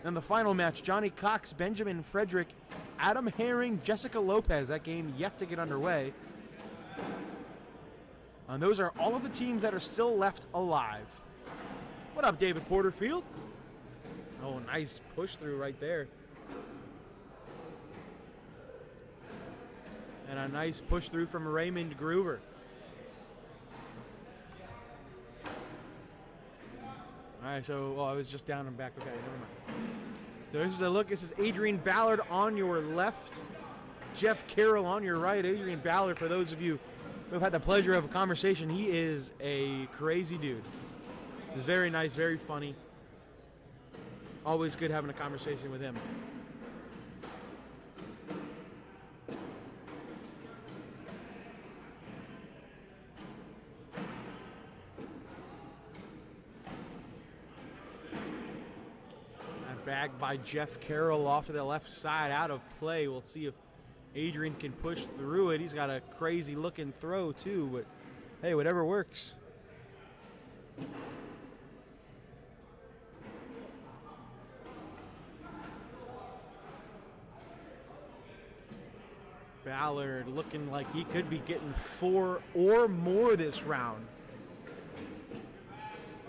[SPEAKER 3] And the final match, Johnny Cox, Benjamin Frederick, Adam Herring, Jessica Lopez. That game yet to get underway. And those are all of the teams that are still left alive. What up, David Porterfield? Oh, nice push through right there. And a nice push through from Raymond Groover. All right, so I was just down and back. Okay, never mind. So this is a look. This is Adrian Ballard on your left. Jeff Carroll on your right. Adrian Ballard, for those of you who have had the pleasure of a conversation, he is a crazy dude. He's very nice, very funny. Always good having a conversation with him. Bagged by Jeff Carroll off to the left side, out of play. We'll see if Adrian can push through it. He's got a crazy looking throw too, but hey, whatever works. Ballard looking like he could be getting 4 or more this round.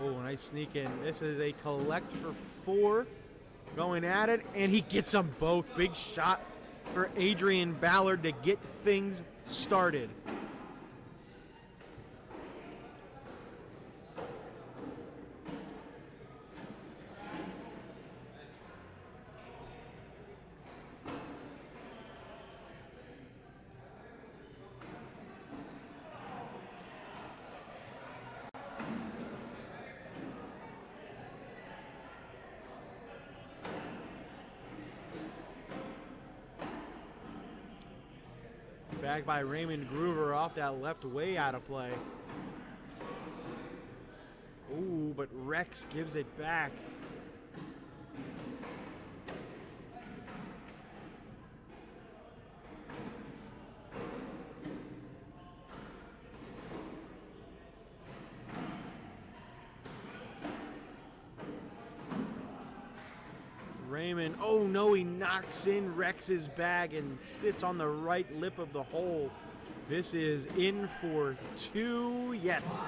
[SPEAKER 3] Oh, nice sneak in. This is a collect for 4. Going at it, and he gets them both. Big shot for Adrian Ballard to get things started. Bagged by Raymond Groover off that left, way out of play. Ooh, but Rex gives it back. Raymond, oh no, he knocks in Rex's bag and sits on the right lip of the hole. This is in for 2, yes.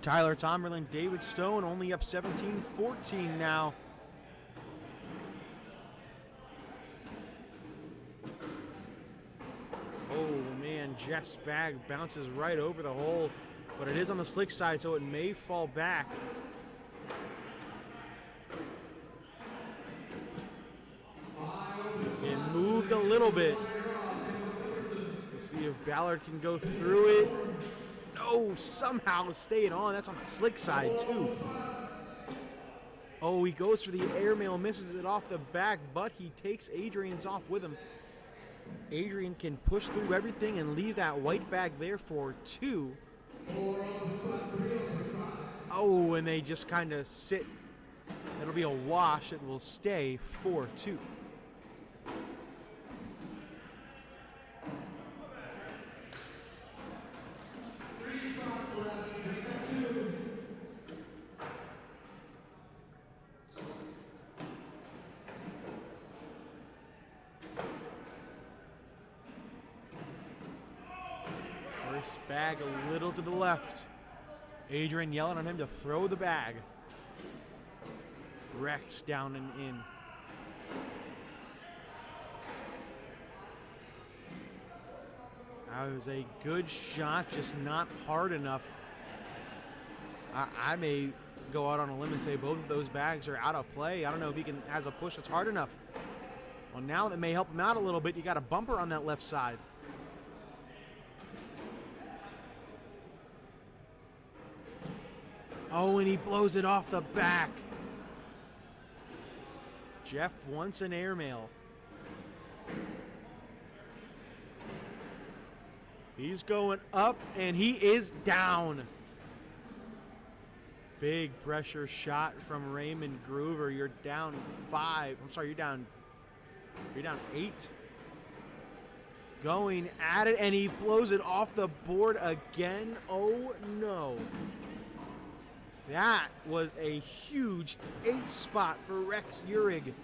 [SPEAKER 3] Tyler Tomberlin, David Stone only up 17-14 now. Oh man, Jeff's bag bounces right over the hole, but it is on the slick side, so it may fall back. It moved a little bit. Let's see if Ballard can go through it. No, somehow staying on. That's on the slick side too. Oh, he goes for the airmail, misses it off the back, but he takes Adrian's off with him. Adrian can push through everything and leave that white bag there for 2. Oh, and they just kind of sit. It'll be a wash. It will stay 4-2. First bag a little to the left. Adrian yelling on him to throw the bag. Rex down and in. That was a good shot, just not hard enough. I may go out on a limb and say both of those bags are out of play. I don't know if he has a push that's hard enough. Well, now that may help him out a little bit. You got a bumper on that left side. Oh, and he blows it off the back. Jeff wants an airmail. He's going up, and he is down. Big pressure shot from Raymond Groover. You're down 5. I'm sorry, you're down 8. Going at it, and he blows it off the board again. Oh, no. That was a huge 8 spot for Rex Uhrig.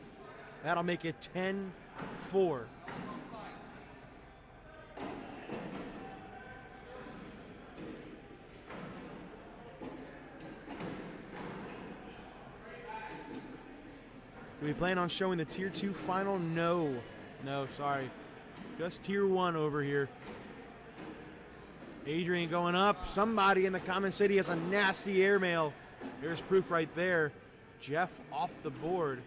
[SPEAKER 3] That'll make it 10-4. Do we plan on showing the Tier 2 final? No. No, sorry. Just Tier 1 over here. Adrian going up. Somebody in the comments said he has a nasty airmail. There's proof right there. Jeff off the board.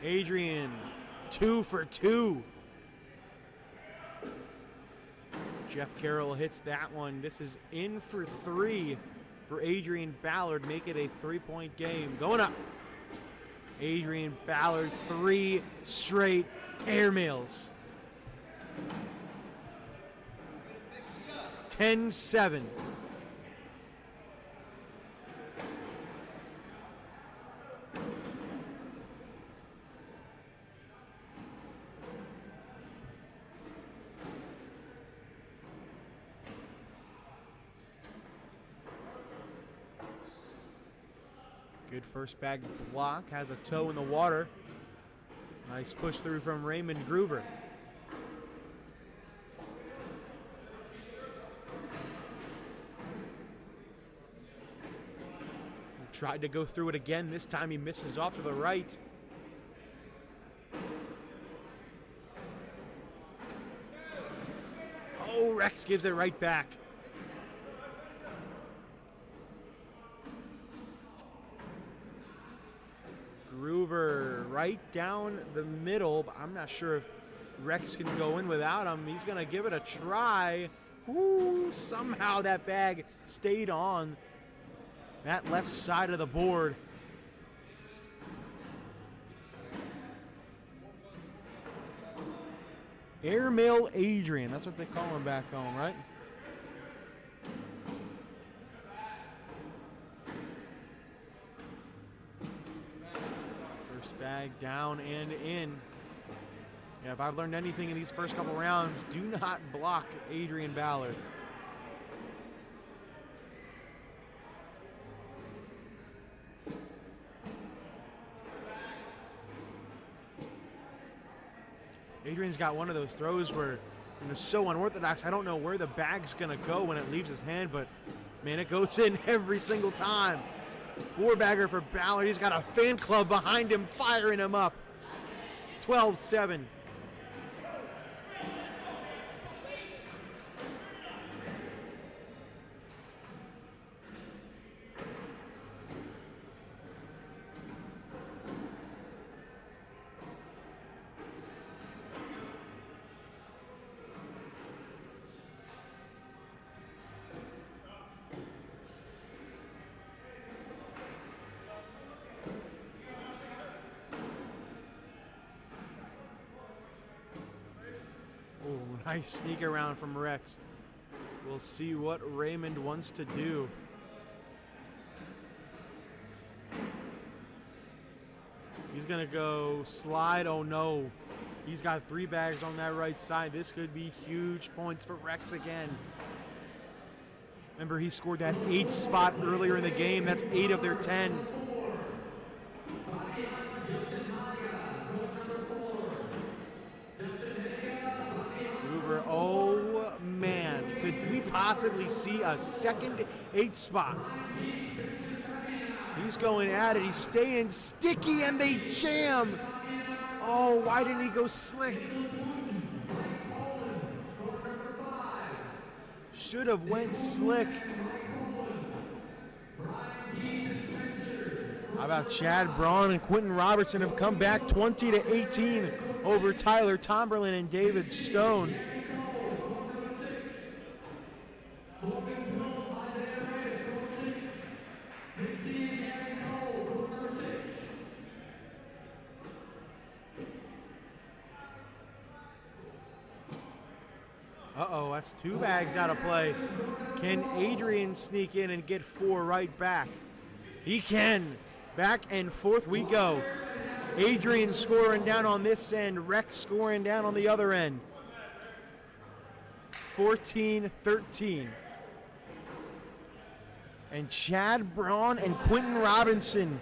[SPEAKER 3] Adrian, 2 for 2. Jeff Carroll hits that one. This is in for 3 for Adrian Ballard. Make it a 3-point game. Going up. Adrian Ballard, 3 straight airmails. 10-7. Good first bag block. Has a toe in the water. Nice push through from Raymond Groover. Tried to go through it again. This time he misses off to the right. Oh, Rex gives it right back. Groover right down the middle, but I'm not sure if Rex can go in without him. He's going to give it a try. Ooh, somehow that bag stayed on that left side of the board. Airmail Adrian, that's what they call him back home, right? First bag down and in. Yeah, if I've learned anything in these first couple rounds, do not block Adrian Ballard. Adrian's got one of those throws where it's so unorthodox. I don't know where the bag's going to go when it leaves his hand, but, man, it goes in every single time. 4-bagger for Ballard. He's got a fan club behind him, firing him up. 12-7. Nice sneak around from Rex. We'll see what Raymond wants to do. He's going to go slide. Oh, no. He's got 3 bags on that right side. This could be huge points for Rex again. Remember, he scored that 8 spot earlier in the game. That's 8 of their 10. Groover, oh man. Could we possibly see a second 8 spot? He's going at it. He's staying sticky, and they jam. Oh, why didn't he go slick? Should have went slick. How about Chad Braun and Quentin Robertson have come back 20-18 over Tyler Tomberlin and David Stone. Uh-oh, that's 2 bags out of play. Can Adrian sneak in and get 4 right back? He can. Back and forth we go. Adrian scoring down on this end. Rex scoring down on the other end. 14-13. And Chad Braun and Quentin Robinson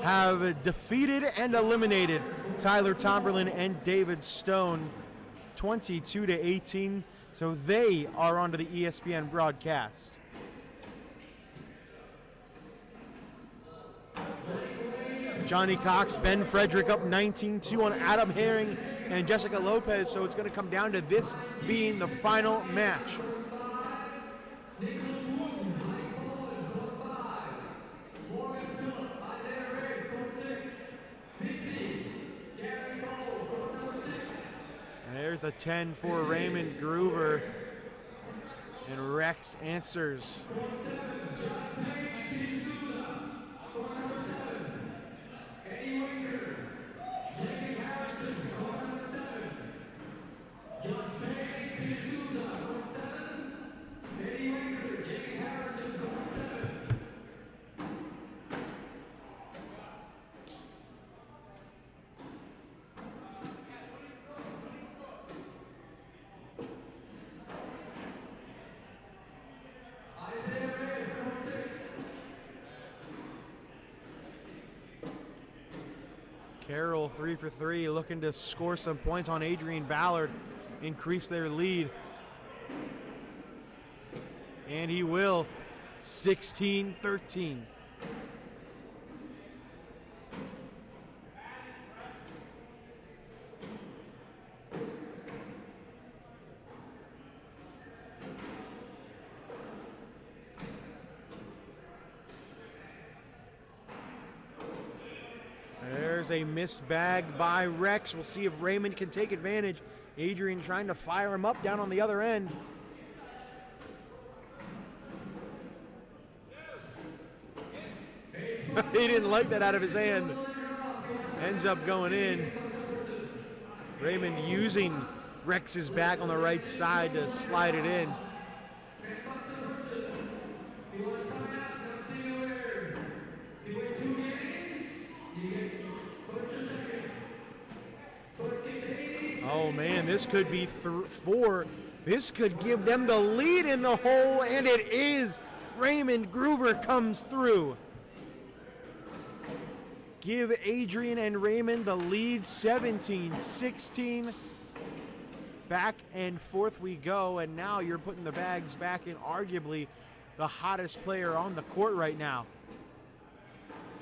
[SPEAKER 3] have defeated and eliminated Tyler Tomberlin and David Stone 22-18. So they are onto the ESPN broadcast. Johnny Cox, Ben Frederick up 19-2 on Adam Herring and Jessica Lopez. So it's going to come down to this being the final match. There's a 10 for Raymond Groover, and Rex answers. Carroll 3 for 3, looking to score some points on Adrian Ballard, increase their lead. And he will. 16-13. There's a missed bag by Rex. We'll see if Raymond can take advantage. Adrian trying to fire him up down on the other end. He didn't like that out of his hand. Ends up going in. Raymond using Rex's back on the right side to slide it in. Oh man, this could be 4. This could give them the lead in the hole, and it is. Raymond Groover comes through. Give Adrian and Raymond the lead, 17-16. Back and forth we go, and now you're putting the bags back in arguably the hottest player on the court right now.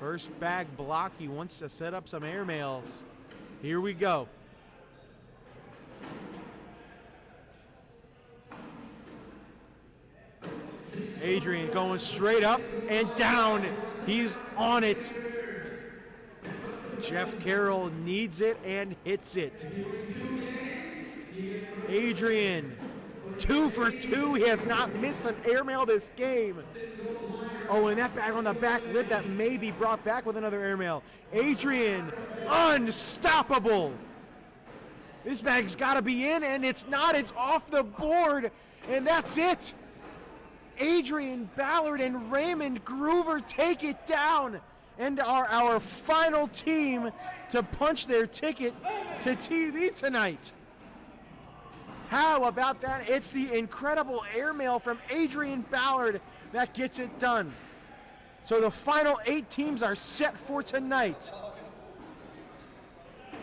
[SPEAKER 3] First bag block, he wants to set up some airmails. Here we go. Adrian going straight up and down. He's on it. Jeff Carroll needs it and hits it. Adrian, 2 for 2. He has not missed an airmail this game. Oh, and that bag on the back lip that may be brought back with another airmail. Adrian, unstoppable. This bag's got to be in, and it's not. It's off the board, and that's it. Adrian Ballard and Raymond Groover take it down and are our final team to punch their ticket to TV tonight. How about that? It's the incredible airmail from Adrian Ballard that gets it done. So the final 8 teams are set for tonight.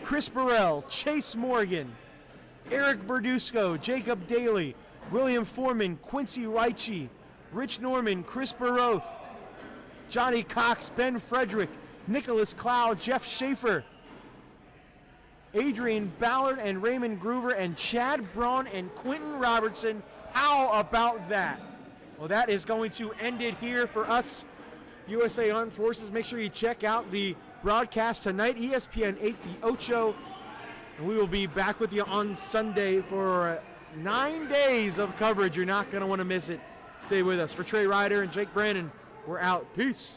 [SPEAKER 3] Chris Burrell, Chase Morgan, Eric Verduzco, Jacob Daly, William Foreman, Quincy Reiche, Rich Norman, Chris Baroth, Johnny Cox, Ben Frederick, Nicholas Cloud, Jeff Schaefer, Adrian Ballard and Raymond Groover, and Chad Braun and Quentin Robertson. How about that? Well, that is going to end it here for us, USA Armed Forces. Make sure you check out the broadcast tonight, ESPN 8 The Ocho. And we will be back with you on Sunday for 9 days of coverage. You're not going to want to miss it. Stay with us. For Trey Ryder and Jake Brandon, we're out. Peace.